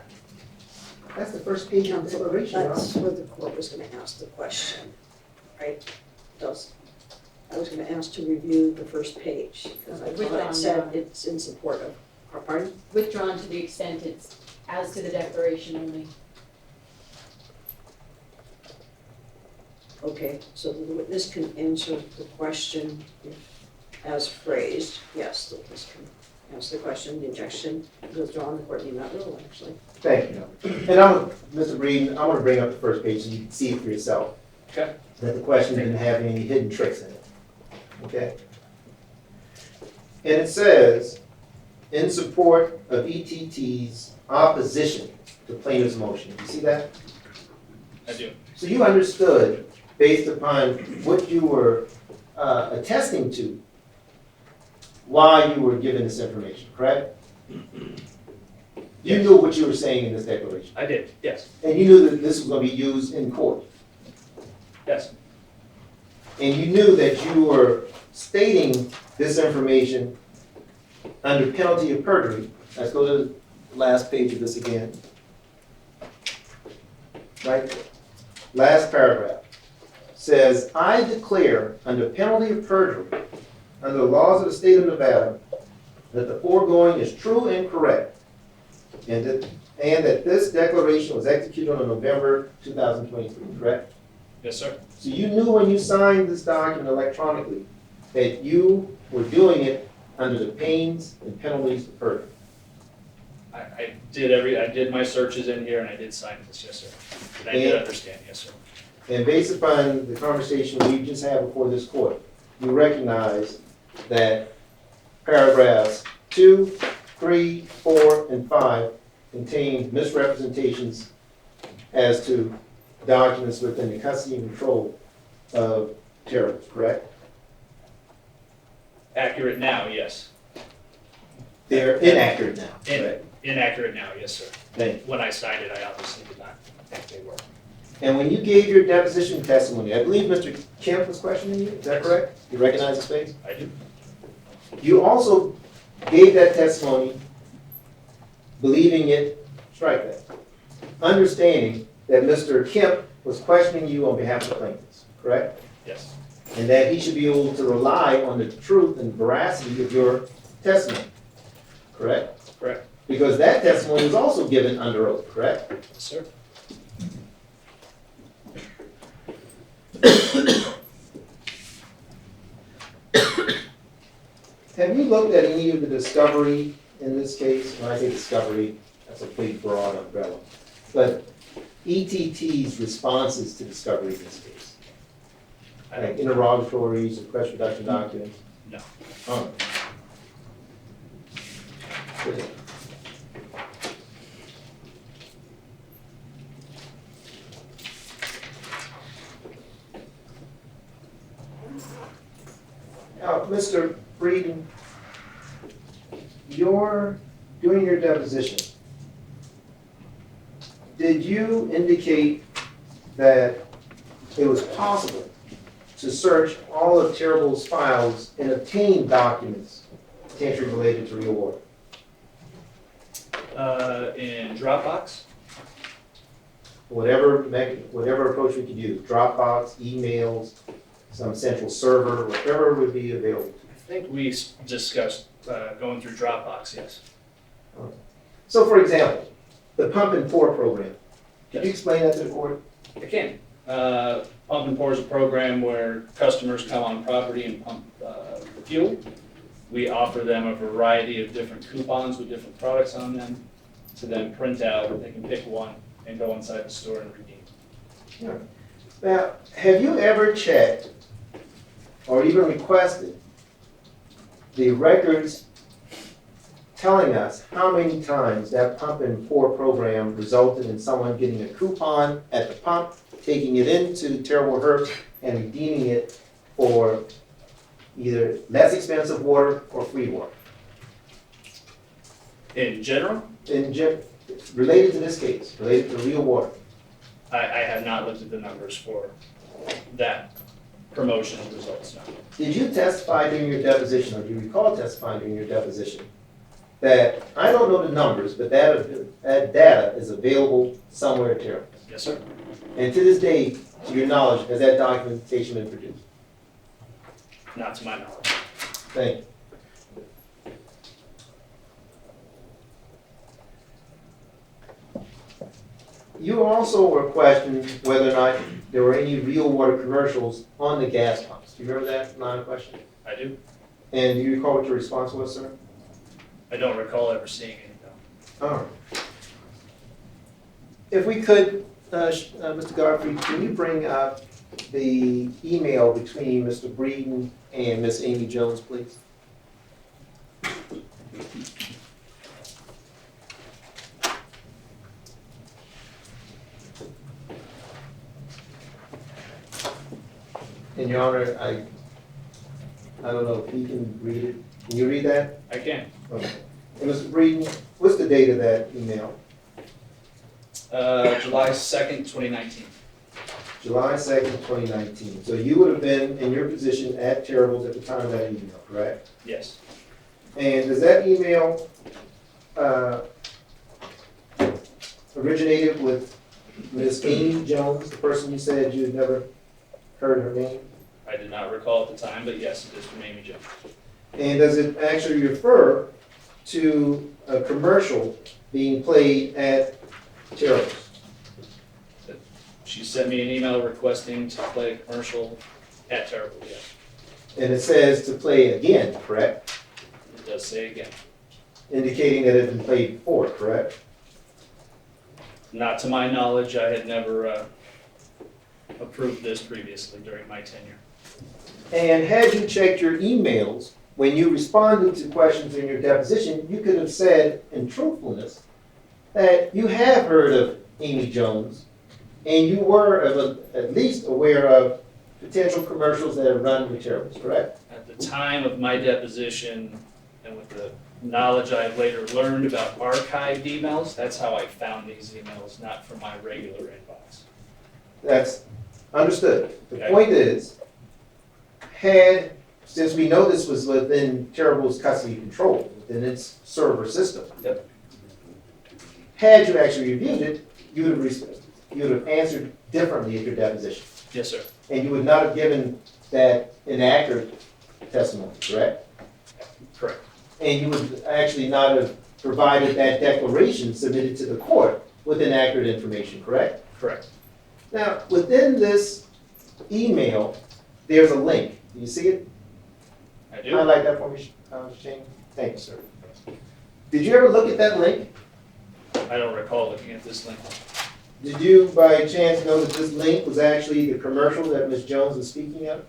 That's the first page of the declaration, Your That's Honor. where the court was gonna ask the question, right? I was gonna ask to review the first page, because I thought it said it's in support of, pardon? Withdrawn to the extent it's as to the declaration only. Okay, so the witness can answer the question as phrased. Yes, the witness can answer the question, the objection, withdrawn, the court need not rule, actually. Thank you. And Mr. Breeden, I want to bring up the first page so you can see it for yourself. Okay. That the question didn't have any hidden tricks in it. Okay? And it says, in support of ETT's opposition to plaintiff's motion. You see that? I do. So you understood, based upon what you were attesting to, why you were given this information, correct? You Yes. knew what you were saying in this declaration, I did, yes, and you knew that this was gonna be used in court, yes, and you knew that you were stating this information under penalty of perjury. Let's go to the last page of this again. Right, last paragraph says, I declare under penalty of perjury, under the laws of the state of Nevada, that the foregoing is true and correct, and that this declaration was executed on November 2023, correct? yes, sir. So you knew when you signed this document electronically that you were doing it under the pains and penalties of perjury. I did my searches in here and I did sign this, yes, sir. And I did understand, yes, sir. And based upon the conversation we just had before this court, you recognize that paragraphs 2, 3, 4, and 5 contain misrepresentations as to documents within the custody and control of Terrible, correct? Accurate now, yes. They're inaccurate now, correct? Inaccurate now, yes, sir. Thank you. When I signed it, I obviously did not think they were. And when you gave your deposition testimony, I believe Mr. Kemp was questioning you, is that correct? You recognize his face? I do. You also gave that testimony believing it, strike that, understanding that Mr. Kemp was questioning you on behalf of the plaintiffs, correct? Yes, And that he should be able to rely on the truth and veracity of your testimony, correct? correct. Because that testimony was also given under oath, correct? Yes, sir. Have you looked at any of the discovery in this case? When I say discovery, that's a big broad umbrella. But ETT's responses to discovery in this case? Like interrogatories, request reduction documents? No. Oh. Good. Now, Mr. Breeden, during your deposition, did you indicate that it was possible to search all of Terrible's files and obtain documents potentially related to real water? In Dropbox, Whatever approach we could use, Dropbox, emails, some central server, whatever would be available. I think we discussed going through Dropbox, yes. So for example, the pump and pour program, could you explain that to the court? I can. Pump and Pour is a program where customers come on property and pump fuel. We offer them a variety of different coupons with different products on them to then print out. They can pick one and go inside the store and redeem. Now, have you ever checked or even requested the records telling us how many times that pump and pour program resulted in someone getting a coupon at the pump, taking it into Terrible Herbst, and redeeming it for either less expensive water or free water? In general, Related to this case, related to real water. I have not looked at the numbers for that promotion results now. Did you testify during your deposition, or do you recall testifying during your deposition, that, I don't know the numbers, but that data is available somewhere at Terrible? Yes, sir. And to this day, to your knowledge, has that documentation been produced? Not to my knowledge. Thank you. You also were questioned whether or not there were any real water commercials on the gas pumps. Do you remember that line of questioning? I do. And do you recall what your response was, sir? I don't recall ever seeing any, though. All right. If we could, Mr. Godfrey, can you bring up the email between Mr. Breeden and Miss Amy Jones, please? And Your Honor, I don't know if he can read it. Can you read that? I can. Okay. And Mr. Breeden, what's the date of that email? July 2nd, 2019. July 2nd, 2019. So you would have been in your position at Terrible's at the time of that email, correct? Yes. And does that email originated with Ms. Amy Jones, the person you said you had never heard her name? I did not recall at the time, but yes, it is from Amy Jones. And does it actually refer to a commercial being played at Terrible's? She sent me an email requesting to play a commercial at Terrible, yes. And it says to play again, correct? It does say again. Indicating that it had been played before, correct? Not to my knowledge, I had never approved this previously during my tenure. And had you checked your emails, when you responded to questions in your deposition, you could have said, in truthfulness, that you have heard of Amy Jones, and you were at least aware of potential commercials that have run with Terrible's, correct? At the time of my deposition, and with the knowledge I have later learned about archived emails, that's how I found these emails, not from my regular inbox. That's understood. The Okay. point is, since we know this was within Terrible's custody control, within its server system. Yep. Had you actually reviewed it, you would have answered differently at your deposition. Yes, sir. And you would not have given that inaccurate testimony, correct? Correct. And you would actually not have provided that declaration submitted to the court with inaccurate information, correct? Correct. Now, within this email, there's a link. Do you see it? I do. Highlight that for me, Shane. Thank you, sir. Did you ever look at that link? I don't recall looking at this link. Did you, by chance, know that this link was actually the commercial that Ms. Jones was speaking of?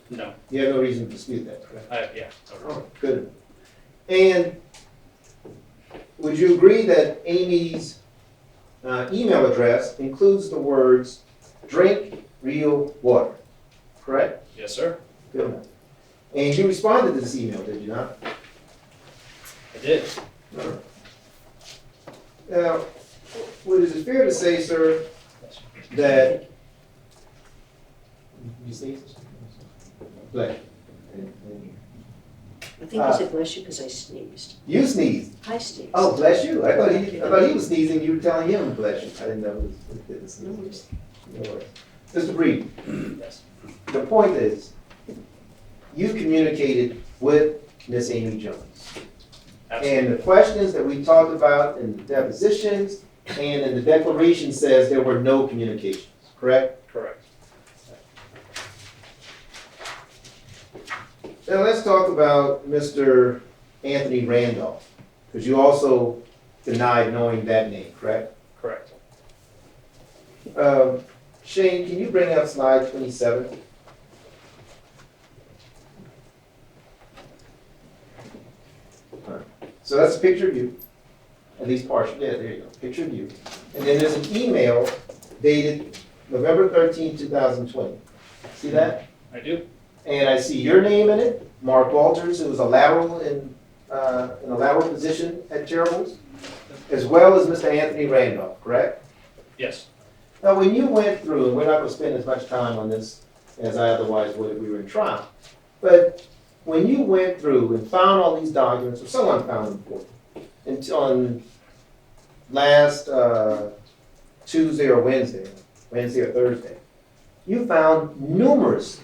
No. You have no reason to dispute that, correct? Yeah. Oh, good. And would you agree that Amy's email address includes the words, "drink real water," correct? Yes, sir. Good enough. And you responded to this email, did you not? I did. Now, is it fair to say, sir, that you sneeze? Bless you. I think I said bless you because I sneezed. You sneezed. I sneezed. Oh, bless you. I thought he was sneezing. You were telling him bless you. I didn't know it was No worries. no worries. Mr. Breeden, Yes. the point is, you communicated with Miss Amy Jones. Absolutely. And the questions that we talked about in the depositions and in the declaration says there were no communications, correct? Correct. Now let's talk about Mr. Anthony Randolph, because you also denied knowing that name, correct? Correct. Shane, can you bring up slide 27? So that's a picture of you, at least partially. Yeah, there you go, picture of you. And then there's an email dated November 13, 2020. See that? I do. And I see your name in it, Mark Walters, who was a lateral in a lateral position at Terrible's, as well as Mr. Anthony Randolph, correct? Yes. Now, when you went through, and we're not going to spend as much time on this as I otherwise would if we were in trial, but when you went through and found all these documents, or someone found them for you, and on last Tuesday or Wednesday or Thursday, you found numerous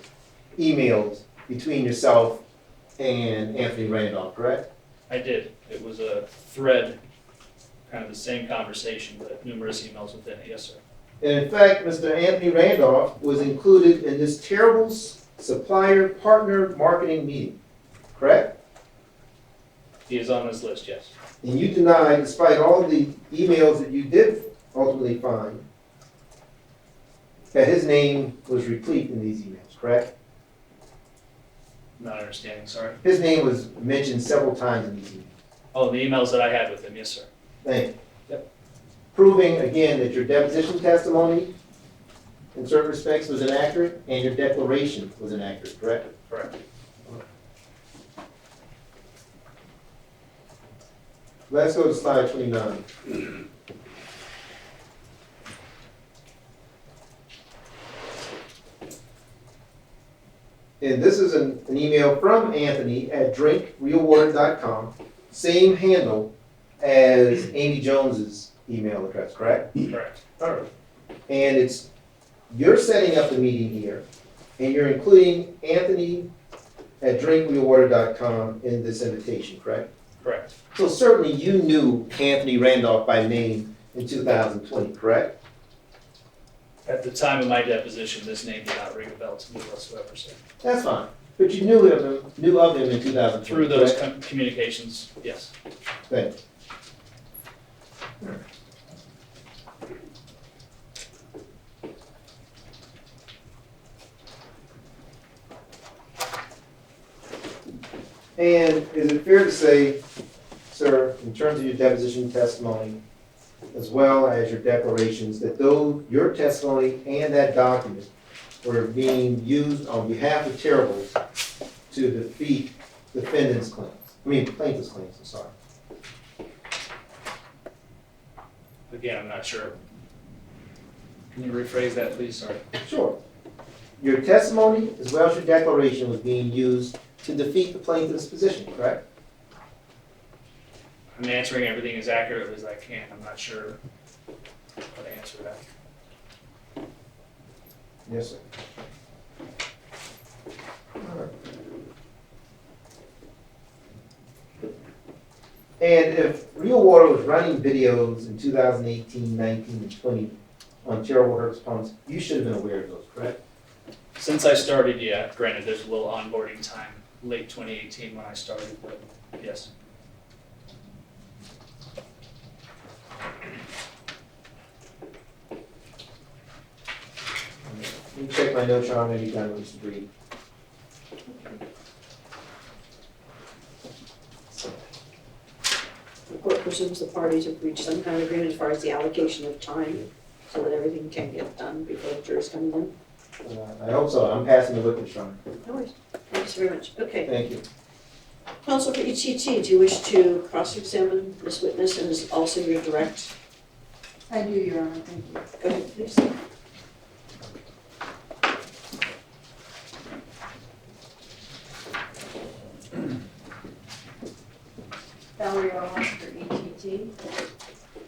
emails between yourself and Anthony Randolph, correct? I did. It was a thread, kind of the same conversation, but numerous emails within it. Yes, sir. And in fact, Mr. Anthony Randolph was included in this terrible supplier partner marketing meeting, correct? He is on this list, yes. And you denied, despite all the emails that you did ultimately find, that his name was replete in these emails, correct? Not understanding, sorry. His name was mentioned several times in these emails. Oh, the emails that I had with him, yes, sir. Thank you. Yep. Proving, again, that your deposition testimony in certain respects was inaccurate and your declaration was inaccurate, correct? Correct. let's go to slide 29. And this is an email from Anthony at drinkrealwater.com, same handle as Amy Jones's email address, correct? Correct. All right. And it's, you're setting up the meeting here, and you're including Anthony at drinkrealwater.com in this invitation, correct? Correct. So certainly you knew Anthony Randolph by name in 2020, correct? At the time of my deposition, this name did not ring a bell to me whatsoever, so. That's fine. But you knew of him in 2020, Through those correct? communications, yes. Thank you. And is it fair to say, sir, in terms of your deposition testimony, as well as your declarations, that though your testimony and that document were being used on behalf of Terrible to defeat defendants' claims, plaintiffs' claims, I'm sorry. Again, I'm not sure. Can you rephrase that, please? Sorry. Sure. Your testimony, as well as your declaration, was being used to defeat the plaintiff's position, correct? I'm answering everything as accurately as I can. I'm not sure how to answer that. Yes, sir. And if Real Water was running videos in 2018, 19, and 20 on Terrible Herbst pumps, you should have been aware of those, correct? Since I started, yeah, granted, there's a little onboarding time, late 2018 when I started, but yes. Let me check my notes, Sean, maybe done with Mr. Breeden. The court presumes the parties have reached some kind of agreement as far as the allocation of time, so that everything can get done before the jurors come in. I hope so. I'm passing the witness, Sean. No worries. Thanks very much. Okay. Thank you. Counsel for ETT, do you wish to cross-examine this witness and is also your direct? I do, Your Honor, thank you. Go ahead, please. Valerie Rojas for ETT.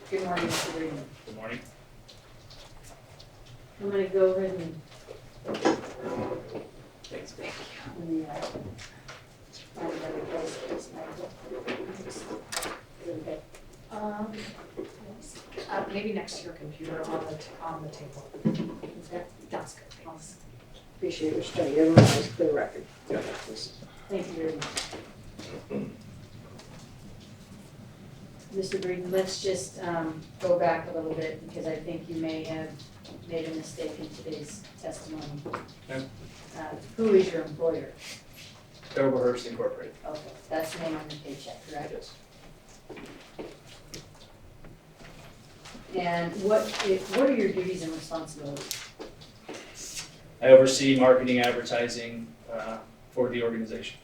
Good morning, Mr. Breeden. Good morning. I'm gonna go ahead and. Thanks. Let me, find another place for this night. Okay. Maybe next to your computer on the table. Is that- That's good, thanks. Appreciate your study. Everyone has a clear record. Thank you very much. Mr. Breeden, let's just go back a little bit because I think you may have made a mistake in today's testimony. Okay. Who is your employer? Terrible Herbst Incorporated. Okay, that's the name on your paycheck, correct? Yes. And what are your duties and responsibilities? I oversee marketing, advertising for the organization.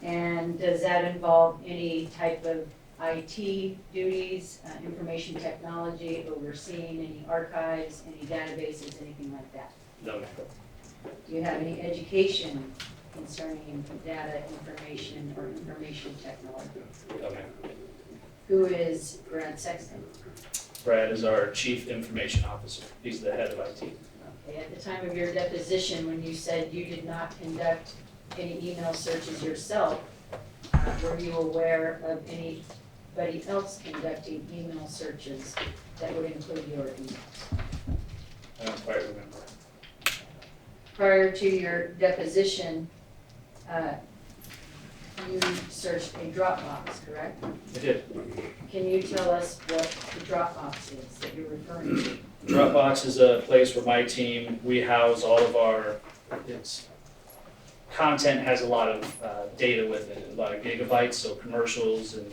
And does that involve any type of IT duties, information technology, overseeing any archives, any databases, anything like that? No, ma'am. Do you have any education concerning data information or information technology? No, ma'am. Who is Brad Sexton? Brad is our Chief Information Officer. He's the head of IT. Okay, at the time of your deposition, when you said you did not conduct any email searches yourself, were you aware of anybody else conducting email searches that would include your emails? I don't quite remember. Prior to your deposition, you searched a Dropbox, correct? I did. Can you tell us what the Dropbox is that you're referring to? Dropbox is a place where my team, we house all of our, its content has a lot of data with it, a lot of gigabytes, so commercials and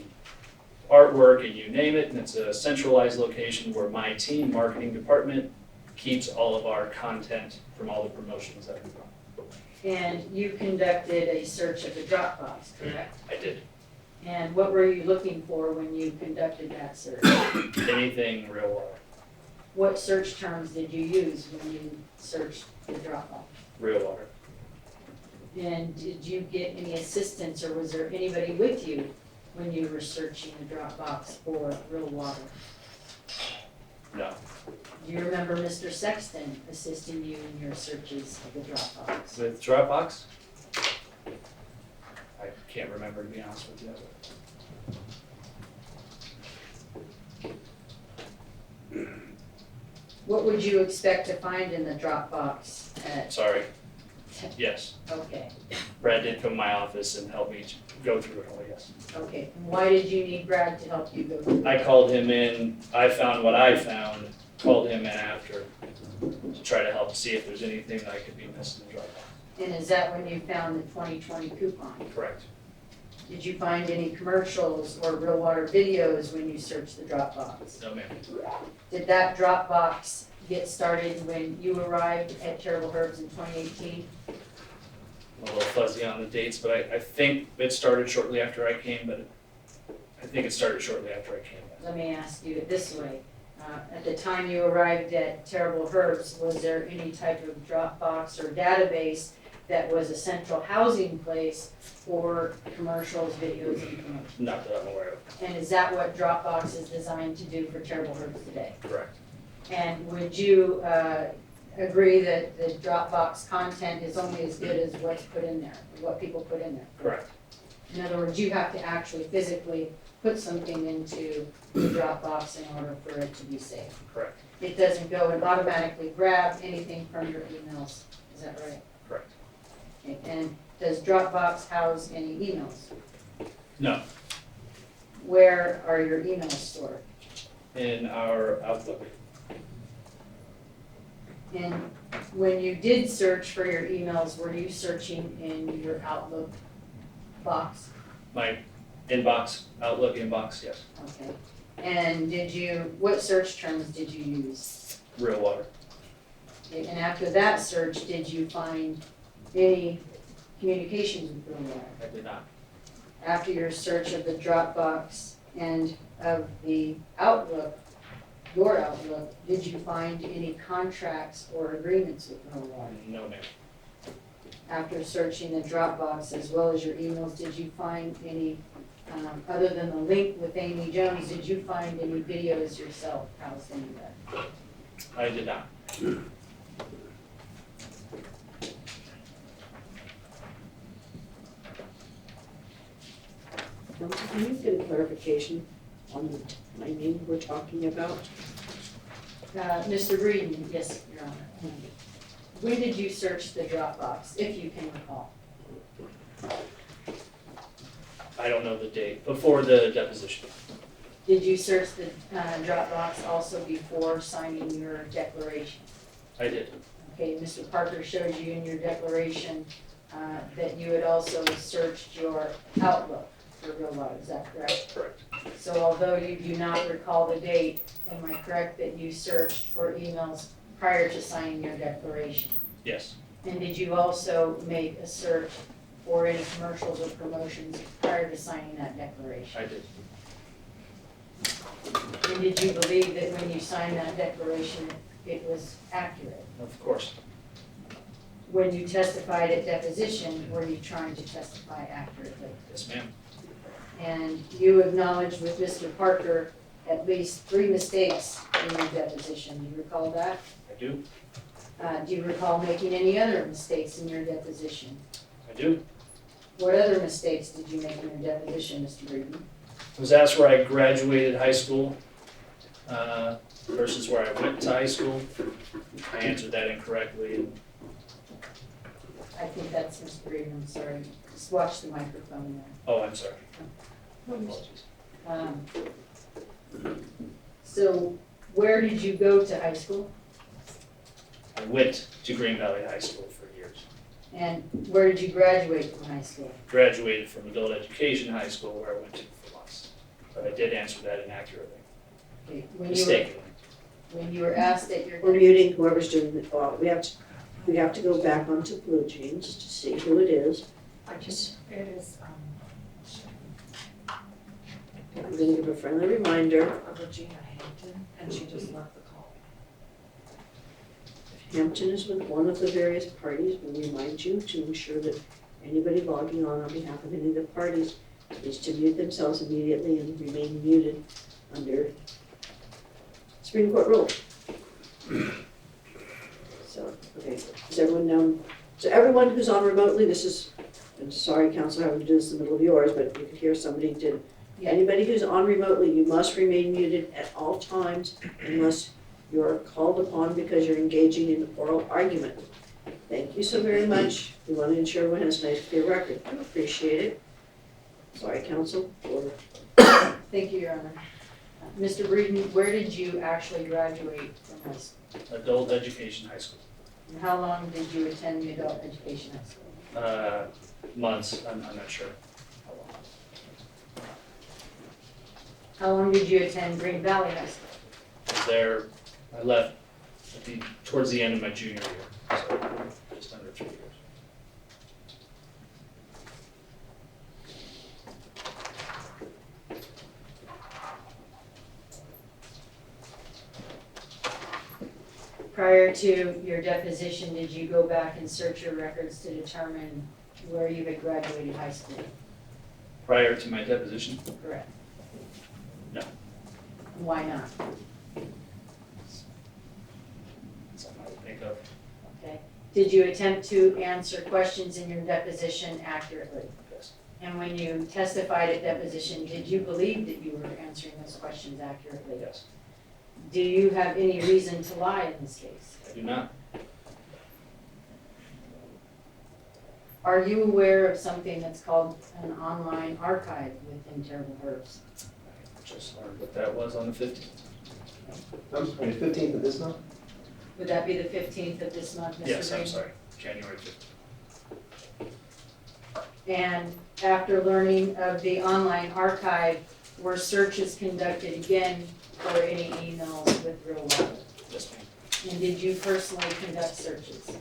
artwork and you name it, and it's a centralized location where my team, marketing department, keeps all of our content from all the promotions that we run. And you conducted a search of the Dropbox, correct? I did. And what were you looking for when you conducted that search? Anything real water, What search terms did you use when you searched the Dropbox? real water. And did you get any assistance, or was there anybody with you when you were searching the Dropbox for real water? No. Do you remember Mr. Sexton assisting you in your searches of the Dropbox? With Dropbox? I can't remember, to be honest with you. What would you expect to find in the Dropbox at, Sorry. Yes. okay, Brad did come to my office and help me go through it all, yes. okay. And why did you need Brad to help you go through? I called him in, I found what I found, called him in after to try to help see if there's anything that I could be missing in Dropbox. And is that when you found the 2020 coupon? Correct. Did you find any commercials or real water videos when you searched the Dropbox? No, ma'am. Did that Dropbox get started when you arrived at Terrible Herbst in 2018? I'm a little fuzzy on the dates, but I think it started shortly after I came, but I think it started shortly after I came. Let me ask you it this way. At the time you arrived at Terrible Herbst, was there any type of Dropbox or database that was a central housing place for commercials, videos, and promotions? Not that I'm aware of. And is that what Dropbox is designed to do for Terrible Herbst today? Correct. And would you agree that the Dropbox content is only as good as what's put in there, what people put in there? Correct. In other words, you have to actually physically put something into the Dropbox in order for it to be safe. Correct. It doesn't go and automatically grab anything from your emails, is that right? Correct. Okay. And does Dropbox house any emails? No. Where are your emails stored? In our Outlook. And when you did search for your emails, were you searching in your Outlook box? My inbox, Outlook inbox, yes. Okay. And what search terms did you use? Real water. Okay. And after that search, did you find any communications with Real Water? I did not. After your search of the Dropbox and of the Outlook, your Outlook, did you find any contracts or agreements with Real Water? No, ma'am. After searching the Dropbox as well as your emails, did you find any, other than the link with Amy Jones, did you find any videos yourself housed in that? I did not. Counsel, can you get a clarification on the timing we're talking about? Mr. Breeden, yes, Your Honor. When did you search the Dropbox, if you can recall? I don't know the date. Before the deposition. Did you search the Dropbox also before signing your declaration? I did. Okay, Mr. Parker showed you in your declaration that you had also searched your Outlook for Real Water, is that correct? Correct. So although you do not recall the date, am I correct that you searched for emails prior to signing your declaration? Yes. And did you also make a search for any commercials or promotions prior to signing that declaration? I did. And did you believe that when you signed that declaration, it was accurate? Of course. When you testified at deposition, were you trying to testify accurately? Yes, ma'am. And you acknowledged with Mr. Parker at least 3 mistakes in your deposition. Do you recall that? I do. Do you recall making any other mistakes in your deposition? I do. What other mistakes did you make in your deposition, Mr. Breeden? I was asked where I graduated high school versus where I went to high school. I answered that incorrectly. I think that's Mr. Breeden, I'm sorry. Just watch the microphone there. Oh, I'm sorry. Apologies. So where did you go to high school? I went to Green Valley High School for years. And where did you graduate from high school? Graduated from Adult Education High School where I went to for months. But I did answer that inaccurately, Okay, mistakenly. when you were asked at your. We're muting whoever's doing it. We have to go back onto Blue Jeans to see who it is. It is, I'm gonna give a friendly reminder. Regina Hampton, and she just left the call. Hampton is with one of the various parties. We remind you to ensure that anybody logging on behalf of any of the parties is to mute themselves immediately and remain muted under Supreme Court rule. So, okay, is everyone known? So everyone who's on remotely, this is, I'm sorry, council, having to do this in the middle of yours, but you could hear somebody did. Anybody who's on remotely, you must remain muted at all times unless you're called upon because you're engaging in oral argument. Thank you so very much. We want to ensure everyone has a nice clear record. I appreciate it. Sorry, council, for Thank you, Your Honor. Mr. Breeden, where did you actually graduate from high school? Adult Education High School. And how long did you attend the adult education high school? Months, I'm not sure how long. How long did you attend Green Valley High School? There, I left towards the end of my junior year, so just under 3 years. Prior to your deposition, did you go back and search your records to determine where you had graduated high school? Prior to my deposition, Correct. No. Why not? something I would think of. Okay. Did you attempt to answer questions in your deposition accurately? Yes. And when you testified at deposition, did you believe that you were answering those questions accurately? Yes. Do you have any reason to lie in this case? I do not. Are you aware of something that's called an online archive within Terrible Herbst? I just learned what that was on the 15th. I'm sorry, 15th of this month? Would that be the 15th of this month, Mr. Yes, I'm Green? sorry, January 15th. And after learning of the online archive, were searches conducted again for any emails with real water? Yes, ma'am. And did you personally conduct searches?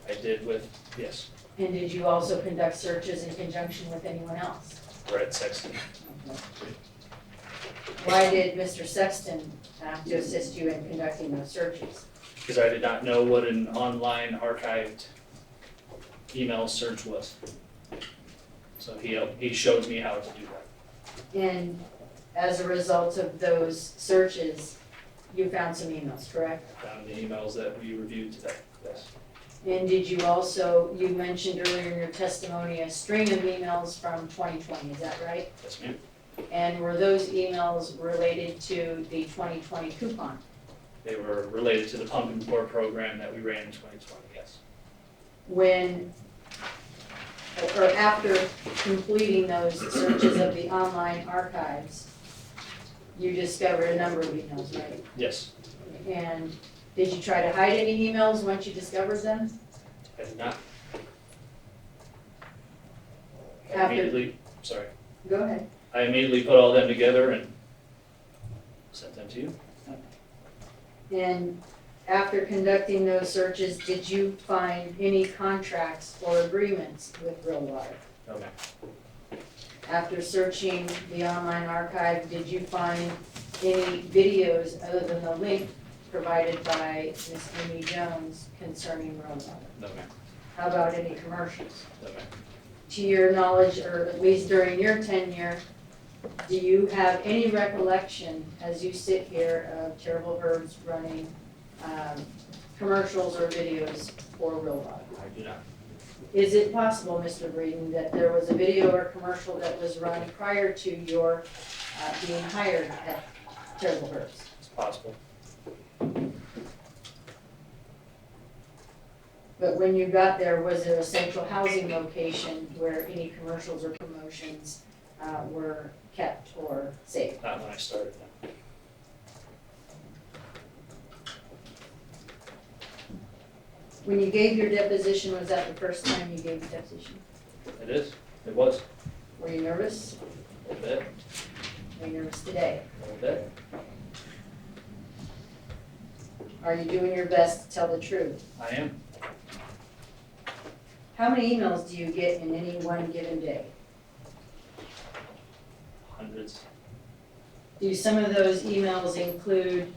I did with, yes, And did you also conduct searches in conjunction with anyone else? Brett Sexton. Okay. Why did Mr. Sexton have to assist you in conducting those searches? Because I did not know what an online archived email search was. So he showed me how to do that. And as a result of those searches, you found some emails, correct? I found the emails that we reviewed today, yes. And did you also, you mentioned earlier in your testimony, a string of emails from 2020, is that right? Yes, ma'am. And were those emails related to the 2020 coupon? They were related to the pump and pour program that we ran in 2020, yes. When, or after completing those searches of the online archives, you discovered a number of emails, right? Yes, And did you try to hide any emails once you discovered them? I did not. I After- immediately, sorry, Go ahead. I immediately put all them together and sent them to you. And after conducting those searches, did you find any contracts or agreements with Real Water? No, ma'am. After searching the online archive, did you find any videos other than the link provided by Ms. Amy Jones concerning Real Water? No, ma'am. How about any commercials? No, ma'am. To your knowledge, or at least during your tenure, do you have any recollection as you sit here of Terrible Herbst running commercials or videos for Real Water? I do not. Is it possible, Mr. Breeden, that there was a video or commercial that was run prior to your being hired at Terrible Herbst? It's possible. But when you got there, was there a central housing location where any commercials or promotions were kept or saved? Not when I started, no. When you gave your deposition, was that the first time you gave the deposition? It is. It was. Were you nervous? A little bit. Are you nervous today? A little bit. Are you doing your best to tell the truth? I am. How many emails do you get in any one given day? Hundreds. Do some of those emails include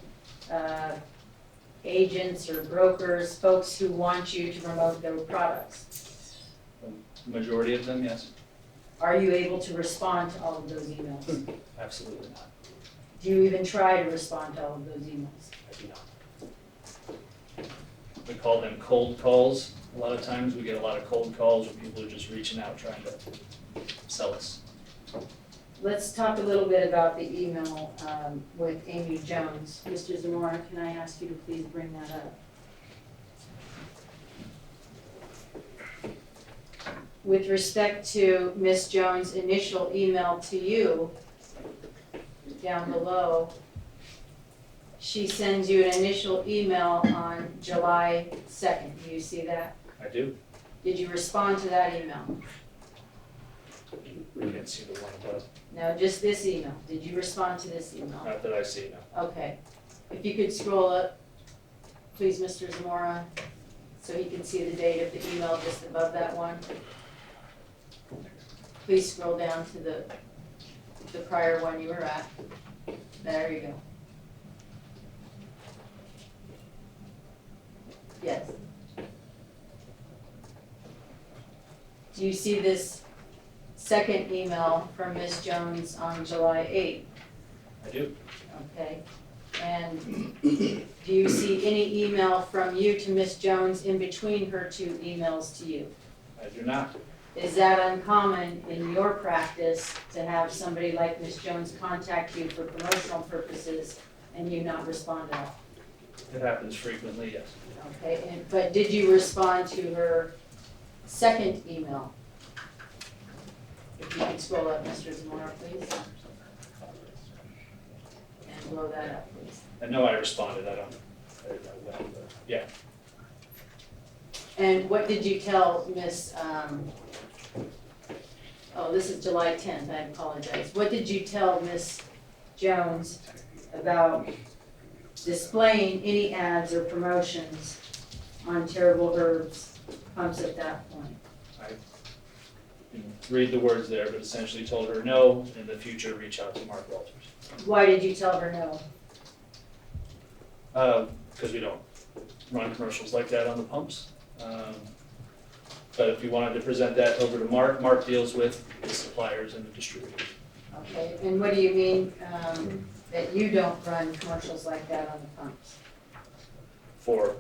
agents or brokers, folks who want you to promote their products? Majority of them, yes. Are you able to respond to all of those emails? Absolutely not. Do you even try to respond to all of those emails? I do not. We call them cold calls. A lot of times we get a lot of cold calls where people are just reaching out trying to sell us. Let's talk a little bit about the email with Amy Jones. Mr. Zamora, can I ask you to please bring that up? With respect to Ms. Jones' initial email to you, down below, she sends you an initial email on July 2nd. Do you see that? I do. Did you respond to that email? We didn't see the one above. No, just this email. Did you respond to this email? Not that I see, no. Okay. If you could scroll up, please, Mr. Zamora, so he can see the date of the email just above that one. Please scroll down to the prior one you were at. There you go. Yes. Do you see this second email from Ms. Jones on July 8th? I do. Okay. And do you see any email from you to Ms. Jones in between her two emails to you? I do not. Is that uncommon in your practice to have somebody like Ms. Jones contact you for promotional purposes and you not respond at all? It happens frequently, yes. Okay, but did you respond to her second email? If you could scroll up, Mr. Zamora, please. And blow that up, please. I know I responded, I didn't know when, but yeah. And what did you tell Miss, oh, this is July 10th, I apologize. What did you tell Miss Jones about displaying any ads or promotions on Terrible Herbst pumps at that point? I didn't read the words there, but essentially told her no, in the future, reach out to Mark Walters. Why did you tell her no? Because we don't run commercials like that on the pumps. But if you wanted to present that over to Mark, Mark deals with the suppliers and the distributors. Okay, and what do you mean that you don't run commercials like that on the pumps? For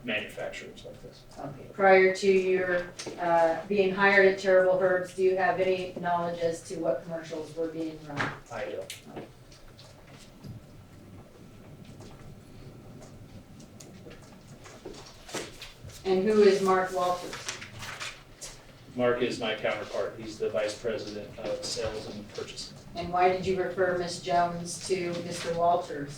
manufacturers like this. Okay, prior to your being hired at Terrible Herbst, do you have any knowledge as to what commercials were being run? I don't. And who is Mark Walters? Mark is my counterpart. He's the vice president of sales and purchasing. And why did you refer Ms. Jones to Mr. Walters?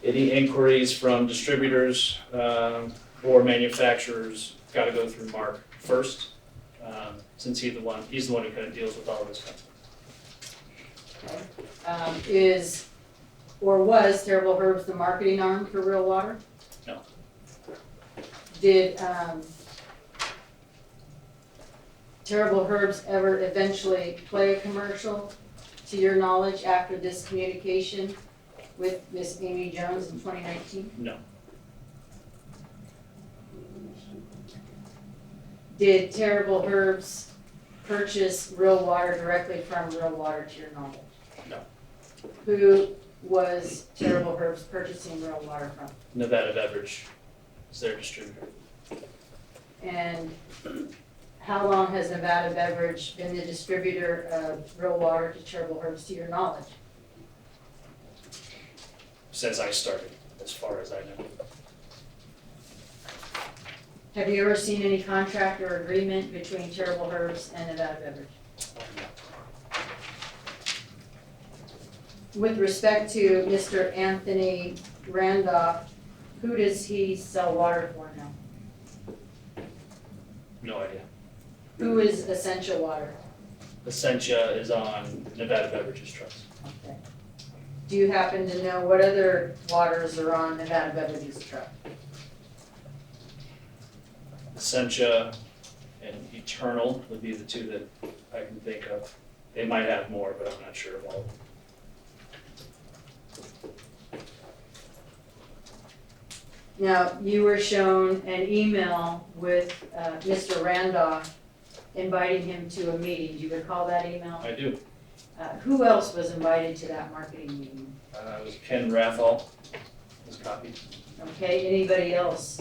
Any inquiries from distributors or manufacturers got to go through Mark first, since he's the one who kind of deals with all of this kind of stuff. Is or was Terrible Herbst the marketing arm for Real Water? No. Did Terrible Herbst ever eventually play a commercial, to your knowledge, after this communication with Miss Amy Jones in 2019? No. Did Terrible Herbst purchase Real Water directly from Real Water, to your knowledge? No. Who was Terrible Herbst purchasing Real Water from? Nevada Beverage is their distributor. And how long has Nevada Beverage been the distributor of Real Water to Terrible Herbst, to your knowledge? Since I started, as far as I know. Have you ever seen any contract or agreement between Terrible Herbst and Nevada Beverage? With respect to Mr. Anthony Randolph, who does he sell water for now? No idea. Who is Essentia Water? Essentia is on Nevada Beverages Trust. Okay. Do you happen to know what other waters are on Nevada Beverages Trust? Essentia and Eternal would be the two that I can think of. They might have more, but I'm not sure of all of them. Now, you were shown an email with Mr. Randolph inviting him to a meeting. Do you recall that email? I do. Who else was invited to that marketing meeting? It was Ken Rathall, was copied. Okay, anybody else?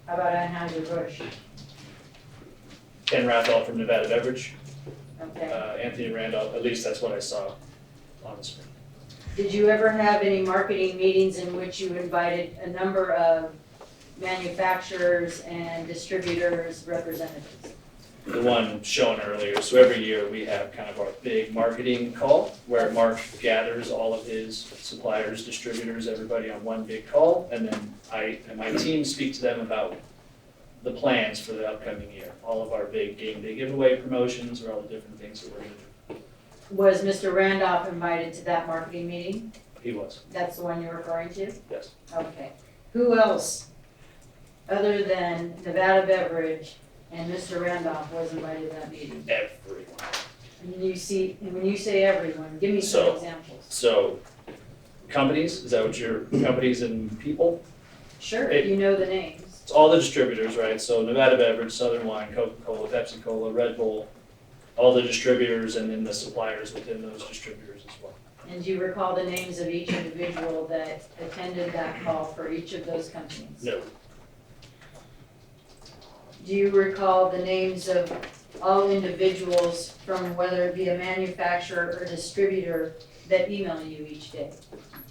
How about Anheuser-Busch? Ken Rathall from Nevada Beverage, Okay. Anthony Randolph, at least that's what I saw on the screen. Did you ever have any marketing meetings in which you invited a number of manufacturers and distributors representatives? The one shown earlier, so every year we have kind of our big marketing call where Mark gathers all of his suppliers, distributors, everybody on one big call, and then I and my team speak to them about the plans for the upcoming year, all of our big game day giveaway promotions or all the different things that we're gonna do. Was Mr. Randolph invited to that marketing meeting? He was, That's the one you're referring to? yes. Okay. Who else, other than Nevada Beverage and Mr. Randolph, was invited to that meeting? Everyone. And when you say everyone, give me some So- examples. So, companies, is that what your, companies and people? Sure, Hey. you know the names. It's all the distributors, right? So Nevada Beverage, Southern Wine, Coca-Cola, Pepsi-Cola, Red Bull, all the distributors and then the suppliers within those distributors as well. And do you recall the names of each individual that attended that call for each of those companies? No, Do you recall the names of all individuals from whether it be a manufacturer or distributor that email you each day?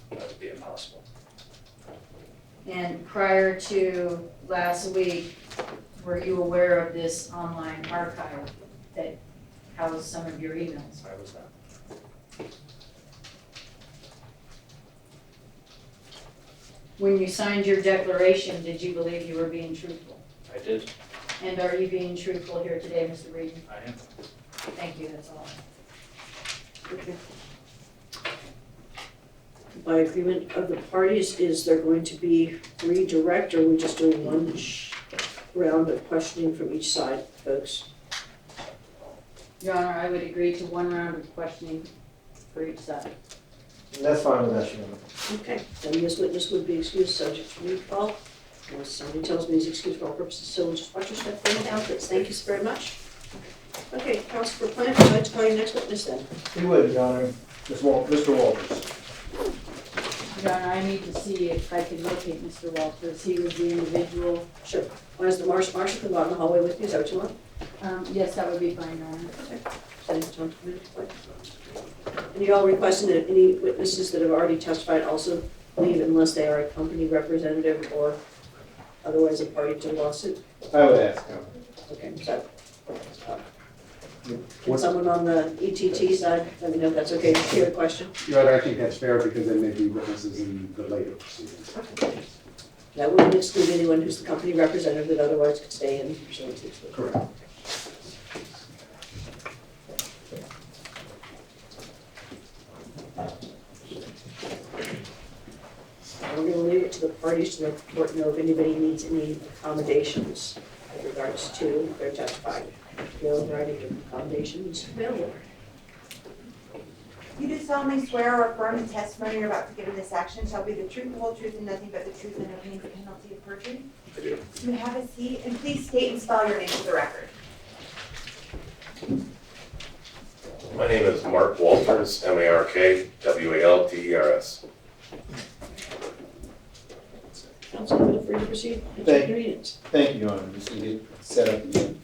that would be impossible. And prior to last week, were you aware of this online archive that housed some of your emails? I was not. When you signed your declaration, did you believe you were being truthful? I did, And are you being truthful here today, Mr. Breeden? I am. Thank you, that's all. Okay. By agreement of the parties, is there going to be redirect, or are we just doing one round of questioning from each side, folks? Your Honor, I would agree to one round of questioning for each side. And that's fine with us, Your Honor. Okay, then this witness would be excused, subject to recall. Unless somebody tells me he's excused for all purposes, so we'll just watch your step down now, please. Thank you very much. Okay, counsel for plaintiff, I'd like to call your next witness then. He would, Your Honor. Mr. Walters. Your Honor, I need to see if I can locate Mr. Walters. He was the individual. Sure. Why is the Marshall can go out in the hallway with you, is that what you want? Yes, that would be fine, Your Honor. Send it to him. And you all requesting that any witnesses that have already testified also leave unless they are a company representative or otherwise a party to the lawsuit? I would ask him. Okay, so. Can someone on the ETT side, let me know if that's okay, to hear the question? Your Honor, I think that's fair because there may be witnesses in the later proceedings. That wouldn't exclude anyone who's the company representative that otherwise could stay in pursuant to. Correct. We're gonna leave it to the parties to let the court know if anybody needs any accommodations with regards to their testifying. No variety of accommodations available. You do solemnly swear or affirm the testimony you're about to give in this action shall be the truth, the whole truth, and nothing but the truth and no penalty of perjury? I do. You have a seat, and please state and spell your name for the record. My name is Mark Walters, MARKWALTERS. Council, feel free to proceed. Thank Your meetings. Thank you, Your Honor. Just to get set up again.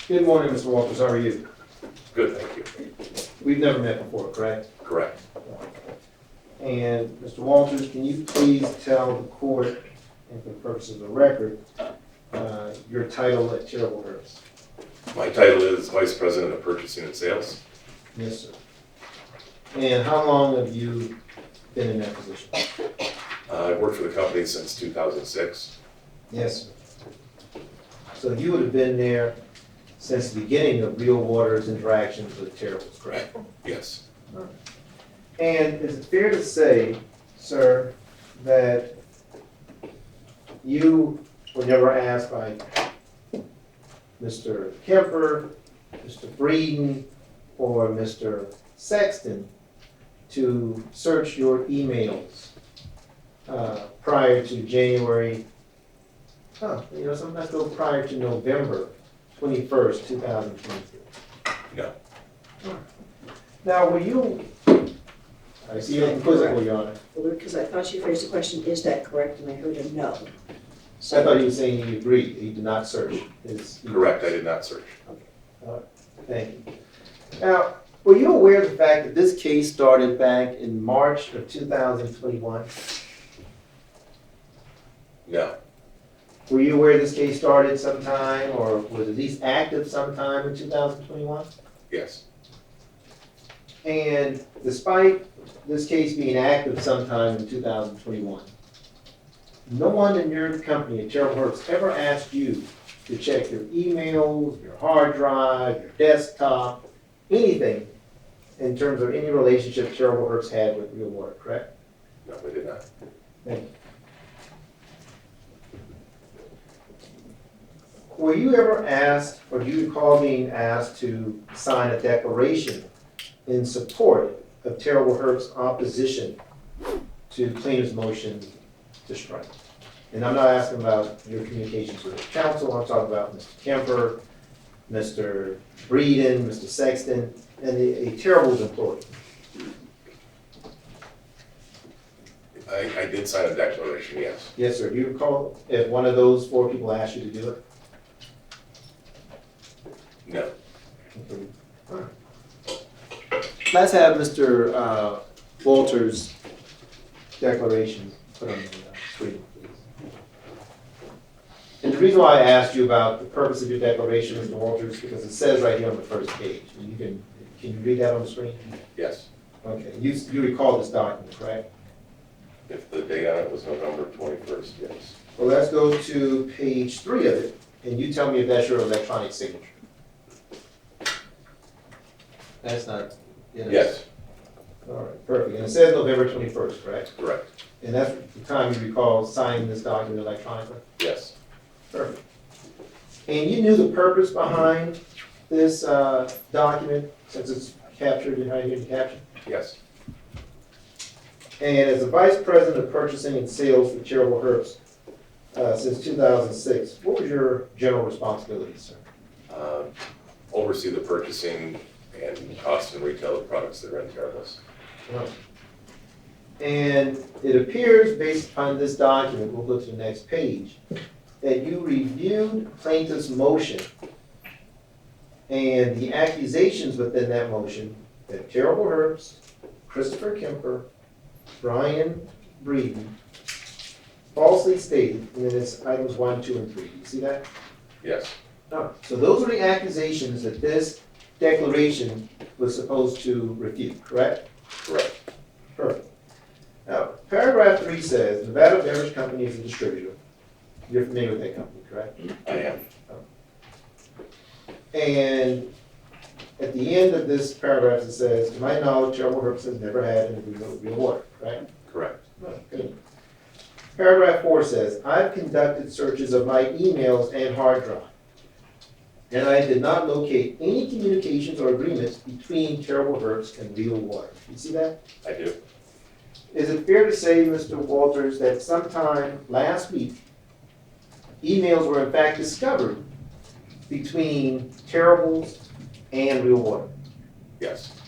Good morning, Mr. Walters. How are you? Good, thank you. We've never met before, correct? Correct. And Mr. Walters, can you please tell the court, and for the purposes of the record, your title at Terrible Herbst? My title is Vice President of Purchasing and Sales. Yes, sir. And how long have you been in that position? I've worked for the company since 2006. Yes, sir. So you would have been there since the beginning of Real Water's interactions with Terribles, correct? Yes. And is it fair to say, sir, that you were never asked by Mr. Kemper, Mr. Breeden, or Mr. Sexton to search your emails prior to January, let's go prior to November 21st, 2023? No. Now, were you, I see you're quizzical, Your Honor. Because I thought you phrased the question, is that correct? And I heard a no. So I thought he was saying he agreed, he did not search his. Correct, I did not search. Thank you. Now, were you aware of the fact that this case started back in March of 2021? No. Were you aware this case started sometime, or was at least active sometime in 2021? Yes. And despite this case being active sometime in 2021, no one in your company at Terrible Herbst ever asked you to check your emails, your hard drive, your desktop, anything in terms of any relationship Terrible Herbst had with Real Water, correct? No, we did not. Thank you. Were you ever asked, or do you recall being asked to sign a declaration in support of Terrible Herbst's opposition to plaintiff's motion to strike? And I'm not asking about your communications with counsel, I'm talking about Mr. Kemper, Mr. Breeden, Mr. Sexton, and a Terrible's employee. I did sign a declaration, yes. Yes, sir. Do you recall if one of those four people asked you to do it? No. Okay. All right. Let's have Mr. Walters' declaration put on the screen, please. And the reason why I asked you about the purpose of your declaration, Mr. Walters, because it says right here on the first page. And you can you read that on the screen? Yes. Okay. You recall this document, correct? If the date on it was November 21st, yes. Well, let's go to page 3 of it, and you tell me if that's your electronic signature. That's not. Yes. All right, perfect. And it says November 21st, correct? Correct. And that's the time you recall signing this document electronically? Yes. Perfect. And you knew the purpose behind this document, since it's captured in how you get the caption? Yes. And as the Vice President of Purchasing and Sales for Terrible Herbst since 2006, what was your general responsibilities, sir? Oversee the purchasing and cost and retail of products that are in Terrible's. Right. And it appears, based upon this document, we'll go to the next page, that you reviewed plaintiff's motion and the accusations within that motion that Terrible Herbst, Christopher Kemper, Bryan, Breeden falsely stated, and then it's items 1, 2, and 3. You see that? Yes. No. So those are the accusations that this declaration was supposed to refute, correct? Correct. Perfect. Now, paragraph 3 says, Nevada Beverage Company is a distributor. You're familiar with that company, correct? I am. And at the end of this paragraph, it says, to my knowledge, Terrible Herbst has never had an agreement with Real Water, correct? Correct. Good. Paragraph 4 says, I've conducted searches of my emails and hard drive, and I did not locate any communications or agreements between Terrible Herbst and Real Water. You see that? I do. Is it fair to say, Mr. Walters, that sometime last week, emails were in fact discovered between Terrible's and Real Water? Yes.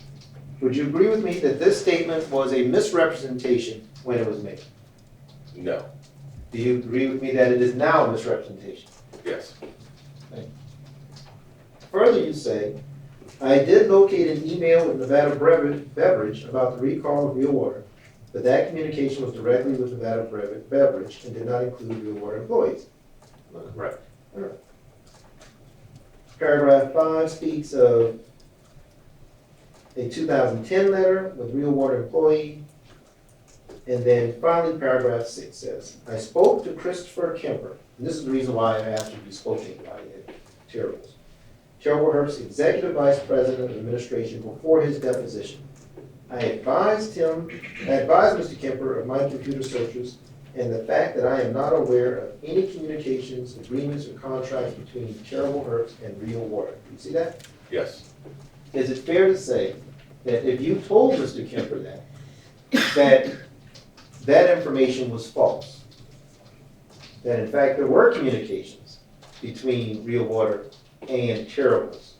Would you agree with me that this statement was a misrepresentation when it was made? No. Do you agree with me that it is now a misrepresentation? Yes. Further, you say, I did locate an email with Nevada Beverage about the recall of Real Water, but that communication was directly with Nevada Beverage and did not include Real Water employees. Right. All right. Paragraph 5 speaks of a 2010 letter with Real Water employee. And then finally, paragraph 6 says, I spoke to Christopher Kemper, and this is the reason why I asked you to be spoken by Terrible's. Terrible Herbst's Executive Vice President of Administration before his deposition. I advised Mr. Kemper of my computer searches and the fact that I am not aware of any communications, agreements, or contracts between Terrible Herbst and Real Water. You see that? Yes. is it fair to say that if you told Mr. Kemper that information was false? That in fact there were communications between Real Water and Terrible's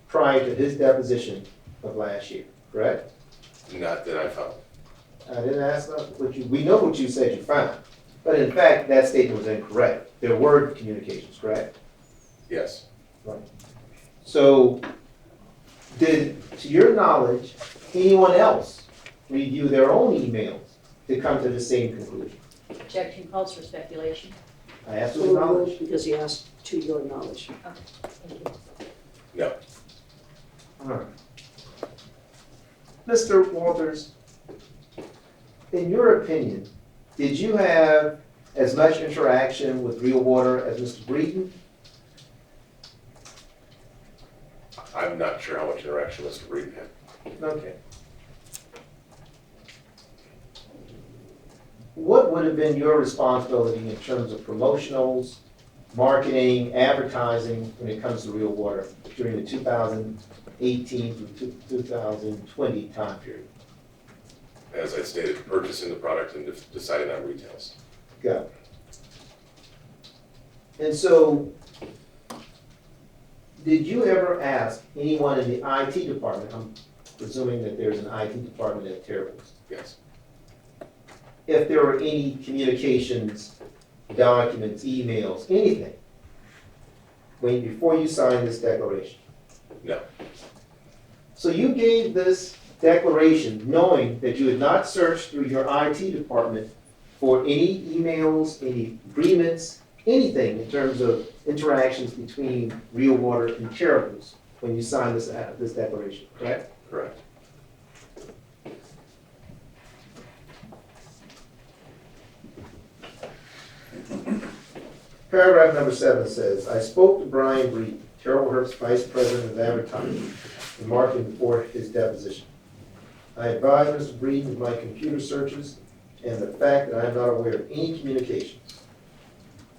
prior to his deposition of last year, correct? Not that I found. I didn't ask what you, we know what you said you found, but in fact, that statement was incorrect. There were communications, correct? Yes. So, did, to your knowledge, anyone else review their own emails to come to the same conclusion? Objection calls for speculation. I asked with knowledge. Because he asked to your knowledge. Thank you. No. All right. Mr. Walters, in your opinion, did you have as much interaction with Real Water as Mr. Breeden? I'm not sure how much interaction Mr. Breeden had. Okay. What would have been your responsibility in terms of promotionals, marketing, advertising when it comes to Real Water during the 2018 through 2020 time period? As I stated, purchasing the product and deciding on retails. Got it. And so, did you ever ask anyone in the IT department, I'm presuming that there's an IT department at Terrible's, Yes. if there were any communications, documents, emails, anything, before you signed this declaration? No. So you gave this declaration knowing that you had not searched through your IT department for any emails, any agreements, anything in terms of interactions between Real Water and Terrible's when you signed this declaration, correct? Correct. Paragraph number 7 says, I spoke to Bryan Breeden, Terrible Herbst Vice President of Advertising and Marketing before his deposition. I advised Mr. Breeden of my computer searches and the fact that I am not aware of any communications,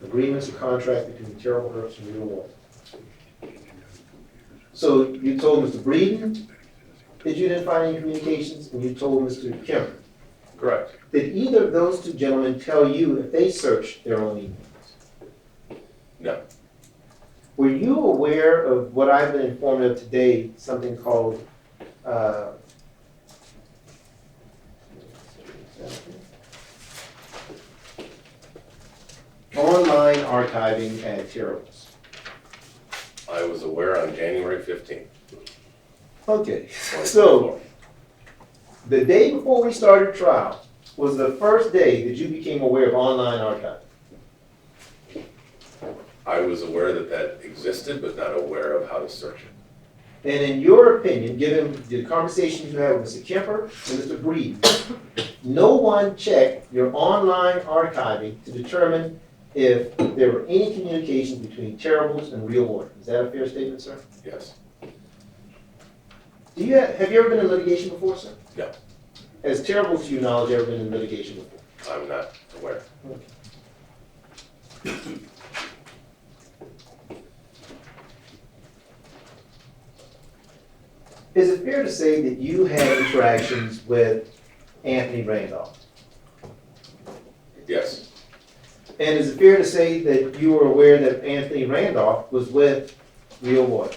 agreements, or contracts between Terrible Herbst and Real Water. So you told Mr. Breeden that you didn't find any communications, and you told Mr. Kemper. Correct. Did either of those two gentlemen tell you if they searched their own emails? No. Were you aware of what I've been informed of today, something called online archiving at Terrible's? I was aware on January 15th. Okay, so the day before we started trial was the first day that you became aware of online archiving. I was aware that that existed, but not aware of how to search it. And in your opinion, given the conversation you had with Mr. Kemper and Mr. Breeden, no one checked your online archiving to determine if there were any communications between Terrible's and Real Water. Is that a fair statement, sir? Yes. Have you ever been in litigation before, sir? No. Has Terrible, to your knowledge, ever been in litigation before? I'm not aware. Is it fair to say that you had interactions with Anthony Randolph? Yes. And is it fair to say that you were aware that Anthony Randolph was with Real Water?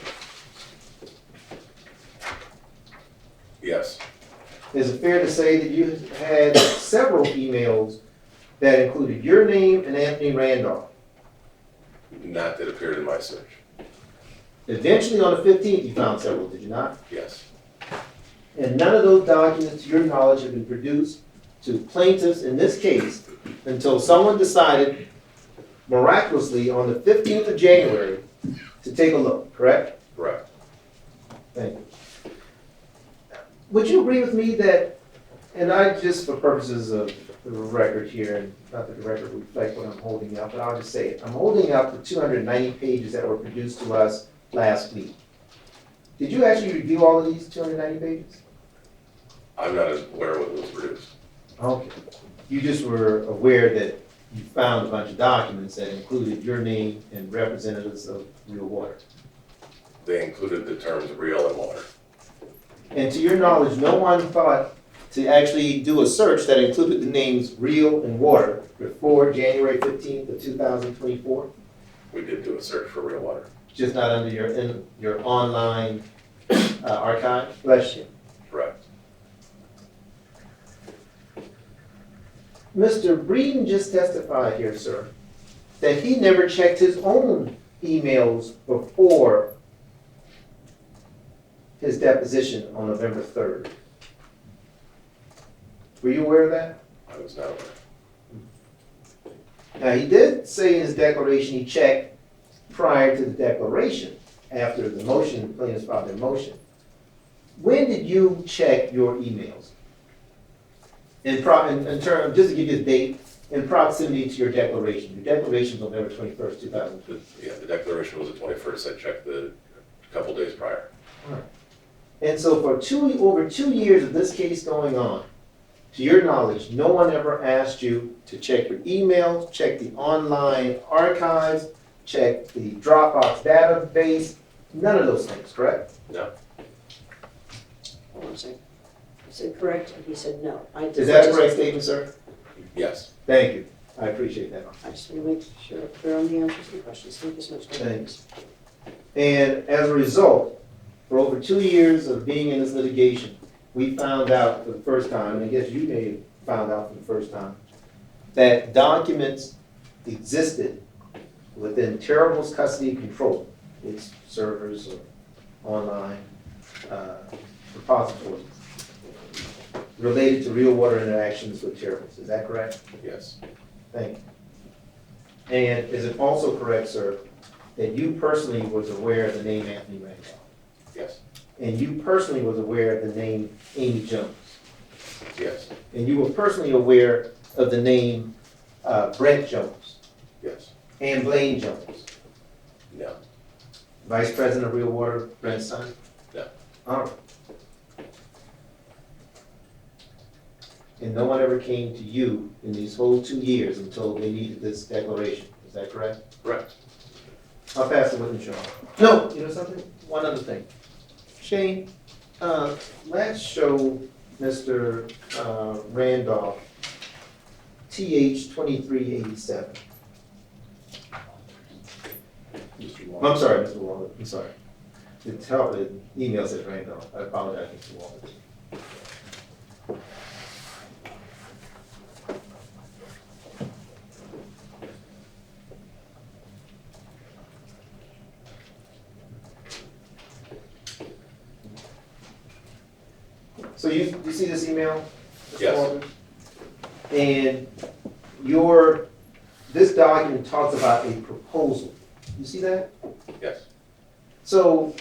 Yes. Is it fair to say that you had several emails that included your name and Anthony Randolph? Not that appeared in my search. Eventually, on the 15th, you found several, did you not? Yes. And none of those documents, to your knowledge, have been produced to plaintiffs in this case until someone decided miraculously on the 15th of January to take a look, correct? Correct. Thank you. Would you agree with me that, and I just for purposes of the record here, and not that the record reflect what I'm holding up, but I'll just say it. I'm holding up the 290 pages that were produced to us last week. Did you actually review all of these 290 pages? I'm not aware of what was produced. Okay. You just were aware that you found a bunch of documents that included your name and representatives of Real Water. They included the terms real and water. And to your knowledge, no one thought to actually do a search that included the names real and water before January 15th of 2024? We did do a search for real water. Just not under your online archive? Bless you. Correct. Mr. Breeden just testified here, sir, that he never checked his own emails before his deposition on November 3rd. Were you aware of that? I was not aware. Now, he did say in his declaration he checked prior to the declaration, after the motion, the plaintiffs filed their motion. When did you check your emails? In terms, just to give you a date, in proximity to your declaration. Your declaration is November 21st, 2002. Yeah, the declaration was the 21st. I checked a couple days prior. And so for over 2 years of this case going on, to your knowledge, no one ever asked you to check your emails, check the online archives, check the Dropbox database, none of those things, correct? No. Hold on a second. I said correct, and he said no. Is that a correct statement, sir? Yes. Thank you. I appreciate that. I just want to make sure I'm clear on the answers to the questions. Thank you so much. Thanks. And as a result, for over 2 years of being in this litigation, we found out for the first time, and I guess you may have found out for the first time, that documents existed within Terrible's custody and control, its servers or online repositories, related to real water interactions with Terrible's. Is that correct? Yes. Thank you. And is it also correct, sir, that you personally was aware of the name Anthony Randolph? Yes. And you personally was aware of the name Amy Jones? Yes. And you were personally aware of the name Brent Jones? Yes. And Blaine Jones? No. Vice President of Real Water, Brent's son? No. All right. And no one ever came to you in these whole 2 years until they needed this declaration, is that correct? Correct. I'll pass the witness, Sean. No, you know something? One other thing. Shane, let's show Mr. Randolph TH 2387. I'm sorry, Mr. Walden, I'm sorry. The email says Randolph. I apologize, Mr. Walden. So you see this email? Mr. Yes. Walden? And this document talks about a proposal. You see that? Yes. So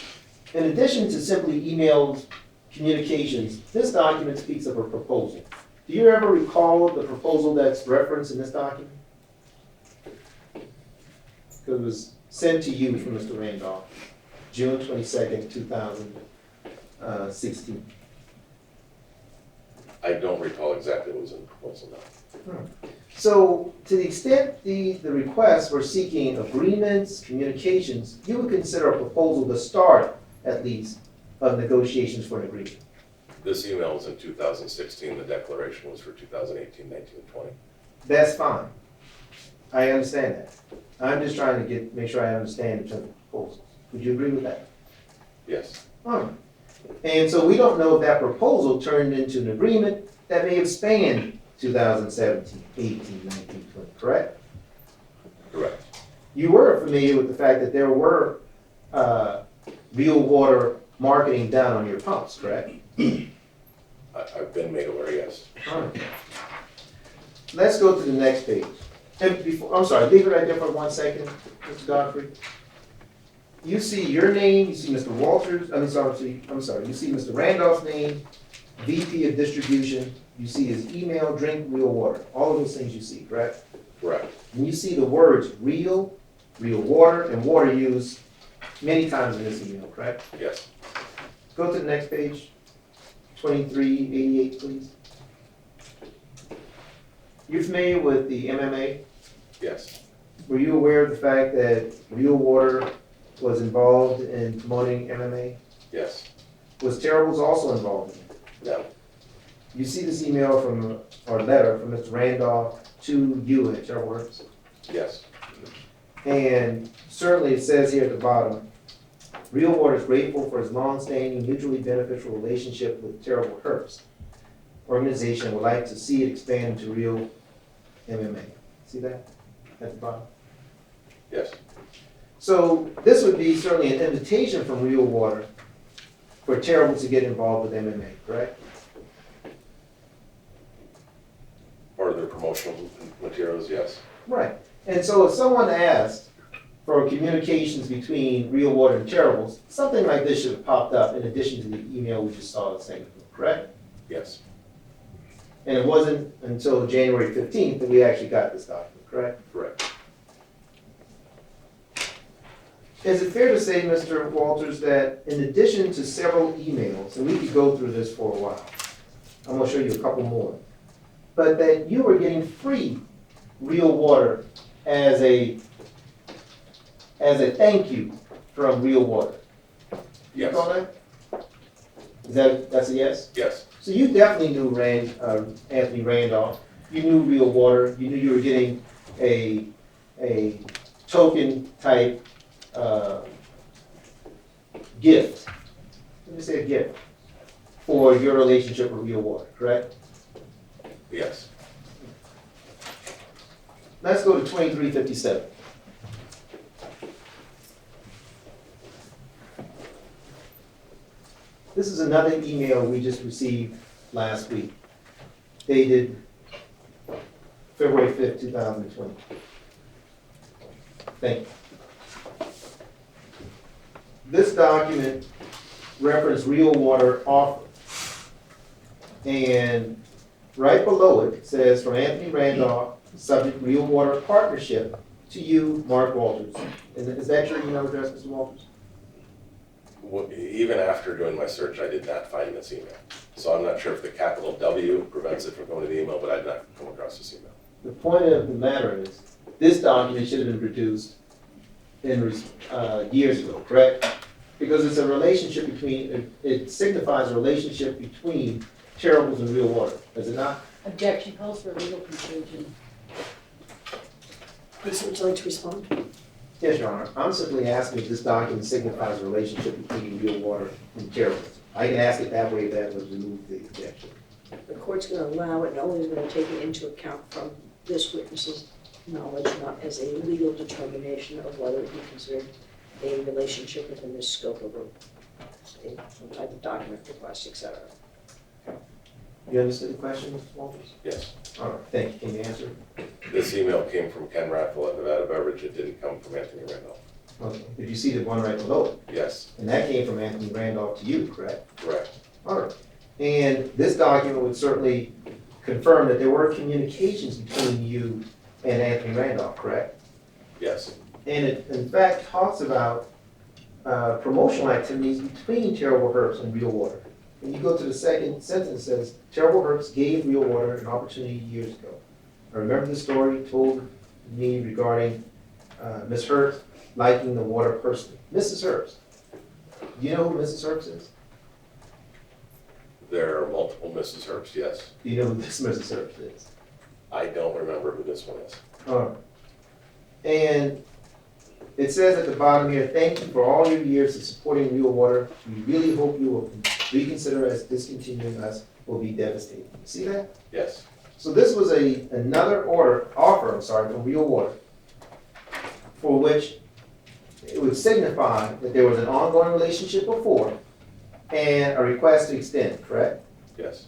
in addition to simply emailed communications, this document speaks of a proposal. Do you ever recall the proposal that's referenced in this document? It was sent to you from Mr. Randolph, June 22nd, 2016. I don't recall exactly what was in the proposal now. So to the extent the requests were seeking agreements, communications, you would consider a proposal the start, at least, of negotiations for an agreement. This email was in 2016. The declaration was for 2018, 19, and 20. That's fine. I understand that. I'm just trying to make sure I understand in terms of proposals. Would you agree with that? Yes. All right. And so we don't know if that proposal turned into an agreement that may have spanned 2017, 18, 19, 20, correct? Correct. You were familiar with the fact that there were real water marketing done on your pumps, correct? I've been made aware, yes. All right. Let's go to the next page. And before, I'm sorry, leave it right there for 1 second, Mr. Godfrey. You see your name, you see Mr. Walters, you see Mr. Randolph's name, VP of distribution, you see his email, drink real water. All of those things you see, correct? Correct. And you see the words real water, and water used many times in this email, correct? Yes. Go to the next page, 2388, please. You're familiar with the MMA? Yes. Were you aware of the fact that Real Water was involved in promoting MMA? Yes. Was Terrible's also involved in it? No, You see this email from, or letter from Mr. Randolph to you at Terrible Herbst? yes, And certainly it says here at the bottom, Real Water is grateful for its long-standing mutually beneficial relationship with Terrible Herbst. Organization would like to see it expand to Real MMA. See that at the bottom? yes, So this would be certainly an invitation from Real Water for Terrible to get involved with MMA, correct? part of their promotional materials, yes, Right. And so if someone asked for communications between Real Water and Terribles, something like this should have popped up in addition to the email we just saw at Singapore, correct? yes, And it wasn't until January 15th that we actually got this document, correct? correct. Is it fair to say, Mr. Walters, that in addition to several emails, and we could go through this for a while, I'm gonna show you a couple more, but that you were getting free Real Water as a thank you from Real Water? You Yes. recall that? That's a yes? Yes, So you definitely knew Anthony Randolph. You knew Real Water. You knew you were getting a token type gift. Let me say a gift for your relationship with Real Water, correct? yes, Let's go to 2357. This is another email we just received last week, dated February 5th, 2020. Thank you. This document referenced Real Water offer. And right below it says, from Anthony Randolph, subject Real Water partnership to you, Mark Walters. Is that your email address, Mr. Walters? Even after doing my search, I did not find this email. So I'm not sure if the capital W prevents it from going to the email, but I did not come across this email. The point of the matter is, this document should have been produced in years ago, correct? Because it's a relationship between, it signifies a relationship between Terribles and Real Water, does it not? Objection calls for legal conclusion. Would you like to respond? Yes, Your Honor. I'm simply asking if this document signifies a relationship between Real Water and Terribles. I can ask it that way, that would remove the objection. The court's gonna allow it, and only is gonna take it into account from this witness's knowledge, not as a legal determination of whether he considered a relationship within the scope of some type of document request, et cetera. You understood the question, Mr. Walters? Yes. All right, thank you. Can you answer? This email came from Ken Raffel at Nevada Beverage. It didn't come from Anthony Randolph. Okay. Did you see the one right below it? Yes, And that came from Anthony Randolph to you, correct? correct. All right. And this document would certainly confirm that there were communications between you and Anthony Randolph, correct? Yes, And it, in fact, talks about promotional activities between Terrible Herbst and Real Water. When you go to the second sentence, it says, Terrible Herbst gave Real Water an opportunity years ago. I remember the story told me regarding Ms. Herbst liking the water personally. Mrs. Herbst. Do you know who Mrs. Herbst is? there are multiple Mrs. Herbst, yes. Do you know who this Mrs. Herbst is? I don't remember who this one is. All right. And it says at the bottom here, thank you for all your years of supporting Real Water. We really hope you will reconsider as discontinuing us will be devastating. See that? Yes, So this was another offer from Real Water, for which it would signify that there was an ongoing relationship before and a request to extend, correct? yes,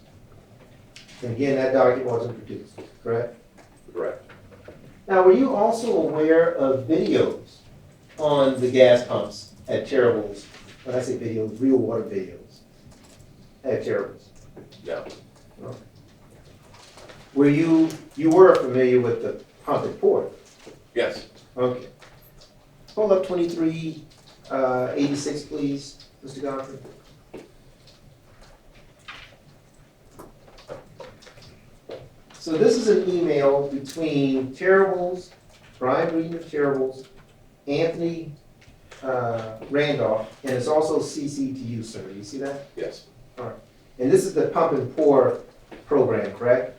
And again, that document wasn't produced, correct? correct. Now, were you also aware of videos on the gas pumps at Terrible's? When I say videos, Real Water videos at Terrible's? No, Were you were familiar with the pump at Port? yes, Okay. Hold up 2386, please, Mr. Godfrey. So this is an email between Terrible's, Bryan Breeden of Terrible's, Anthony Randolph, and it's also CC to you, sir. You see that? Yes, And this is the pump and pour program, correct?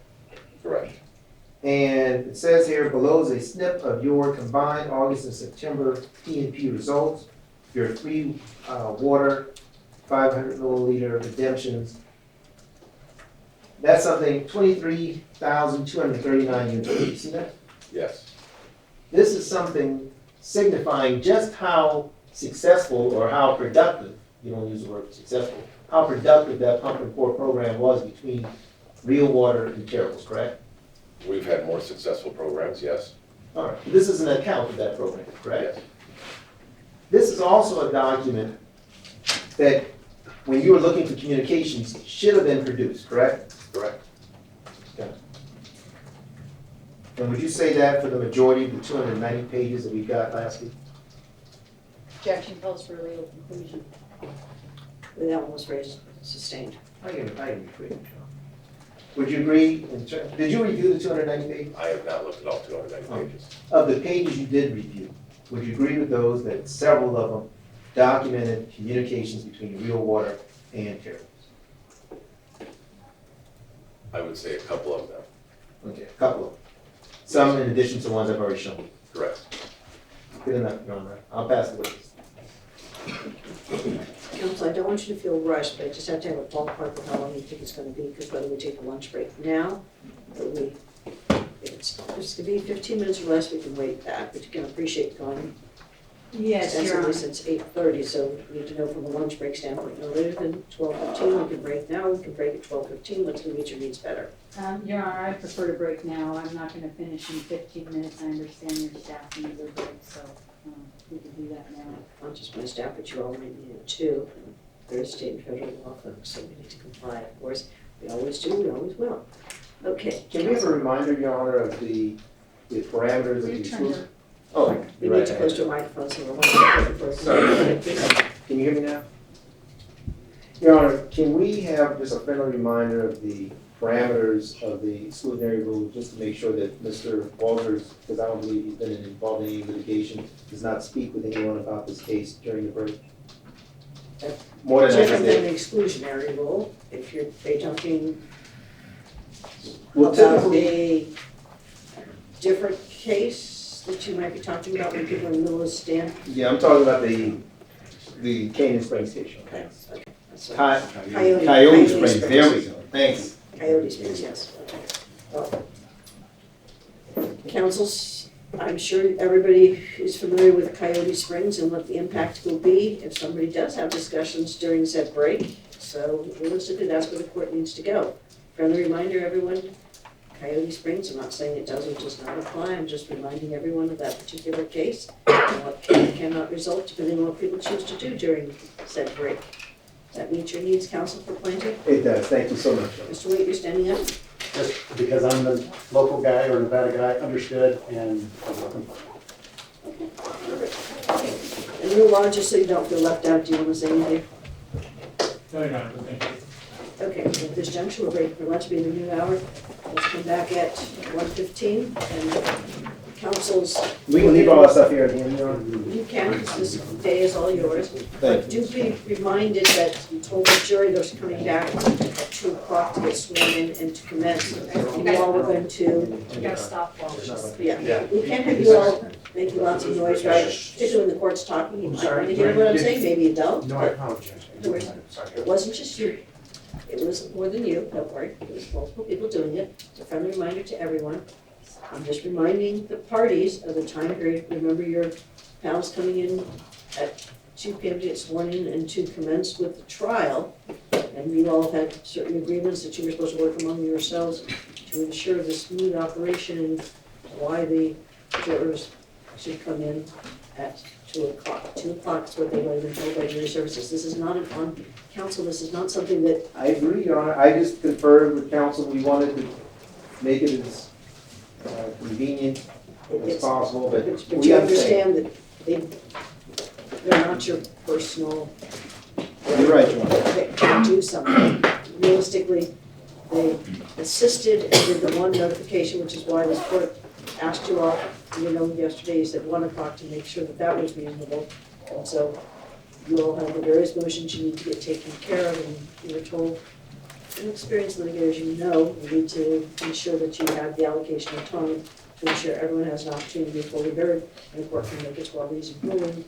correct. And it says here, below is a snip of your combined August and September P&P results, your free water, 500 milliliter redemptions. That's something, 23,239 units. You see that? Yes, This is something signifying just how successful or how productive, you don't use the word successful, how productive that pump and pour program was between Real Water and Terrible's, correct? we've had more successful programs, yes. All right, this is an account of that program, correct? Yes. This is also a document that, when you were looking for communications, should have been produced, correct? Correct. And would you say that for the majority of the 290 pages that we got last week? Objection calls for a legal conclusion. That one was very sustained. I can agree. Would you agree, did you review the 290 pages? I have not looked at all 290 pages. Of the pages you did review, would you agree with those that several of them documented communications between Real Water and Terrible's? I would say a couple of them, Okay, a couple of them. Some in addition to ones I've already shown you. correct. Good enough, Your Honor. I'll pass the witness. Counsel, I don't want you to feel rushed, but I just have to have a ballpark of how long you think it's gonna be, because whether we take a lunch break now, or if it's gonna be 15 minutes or less, we can wait that, but you can appreciate going Yes, Your Honor. extensively since 8:30, so we need to know from a lunch break standpoint, no later than 12:15, we can break now, we can break at 12:15, what's gonna meet your needs better. Your Honor, I prefer to break now. I'm not gonna finish in 15 minutes. I understand your staff needs a break, so we can do that now. Not just my staff, but you all might need it too. There's state and federal law folks, so we need to comply, of course. We always do, we always will. Okay. Can we have a reminder, Your Honor, of the parameters of the You've turned exclusion? Oh, We you're need right. to close your microphone, so we're Sorry. Can you hear me now? Your Honor, can we have just a friendly reminder of the parameters of the exclusionary rule, just to make sure that Mr. Walters, because I don't believe he's been involved in any litigation, does not speak with anyone about this case during the break? More than I Different than did. the exclusionary rule, if you're talking Well, about typically, a different case that you might be talking about when people are in the middle of a stand. yeah, I'm talking about the Canyon Springs station. Okay, okay. That's right. Coyote Coyote Springs, there we go, thanks. Coyote Springs, yes. Well, councils, I'm sure everybody is familiar with Coyote Springs and what the impact will be if somebody does have discussions during said break. So realistically, that's where the court needs to go. Friendly reminder, everyone, Coyote Springs, I'm not saying it does not apply, I'm just reminding everyone of that particular case and what can and cannot result depending on what people choose to do during said break. Does that meet your needs, counsel for plaintiff? It does, thank you so much. Mr. Waite, you're standing up? Just because I'm the local guy or Nevada guy, understood, and I'm looking for And Real Water, just so you don't feel left out, do you want to say anything? No, you're not, but thank you. Okay, at this juncture, we're breaking for lunch, being a new hour. Let's come back at 1:15 and councils. We can leave all that stuff here at the end, Your Honor? You can, 'cause this day is all yours. Thank But do be reminded that you told the jury they're coming back at 2 o'clock to get sworn in and to commence. And you all were going to, You gotta stop while she's. yeah, we can't have you all making lots of noise, right? Particularly when the court's talking, you might want to hear what I'm saying, maybe you don't. No, I apologize. It wasn't just you. It was more than you, don't worry. It was multiple people doing it. It's a friendly reminder to everyone. I'm just reminding the parties of the time period. Remember your pals coming in at 2 p.m. to get sworn in and to commence with the trial. And you all had certain agreements that you were supposed to work among yourselves to ensure the smooth operation and why the jurors should come in at 2 o'clock. 2 o'clock is what they would have been told by jury services. This is not on council, this is not something that, I agree, Your Honor. I just conferred with counsel. We wanted to make it as convenient as it's, possible, but but we you understand. understand that they're not your personal. You're right, Your Honor. They do something. Realistically, they assisted and did the one notification, which is why this court asked you all you know, yesterday you said 1 o'clock to make sure that that was reasonable. And so you all have the various motions you need to get taken care of, and you were told, and experienced litigators, you know, you need to ensure that you have the allocation of time to ensure everyone has an opportunity to be fully heard, and the court can make its well-reasoned ruling,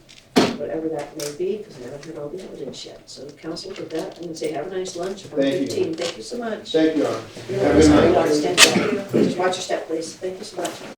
whatever that may be, because I haven't heard all the evidence yet. So counsel, with that, I'm gonna say have a nice lunch, Thank you. 1:15. Thank you so much. Thank you, Your Honor. You're Have a good welcome. night. Stand back. Just watch your step, please. Thank you so much.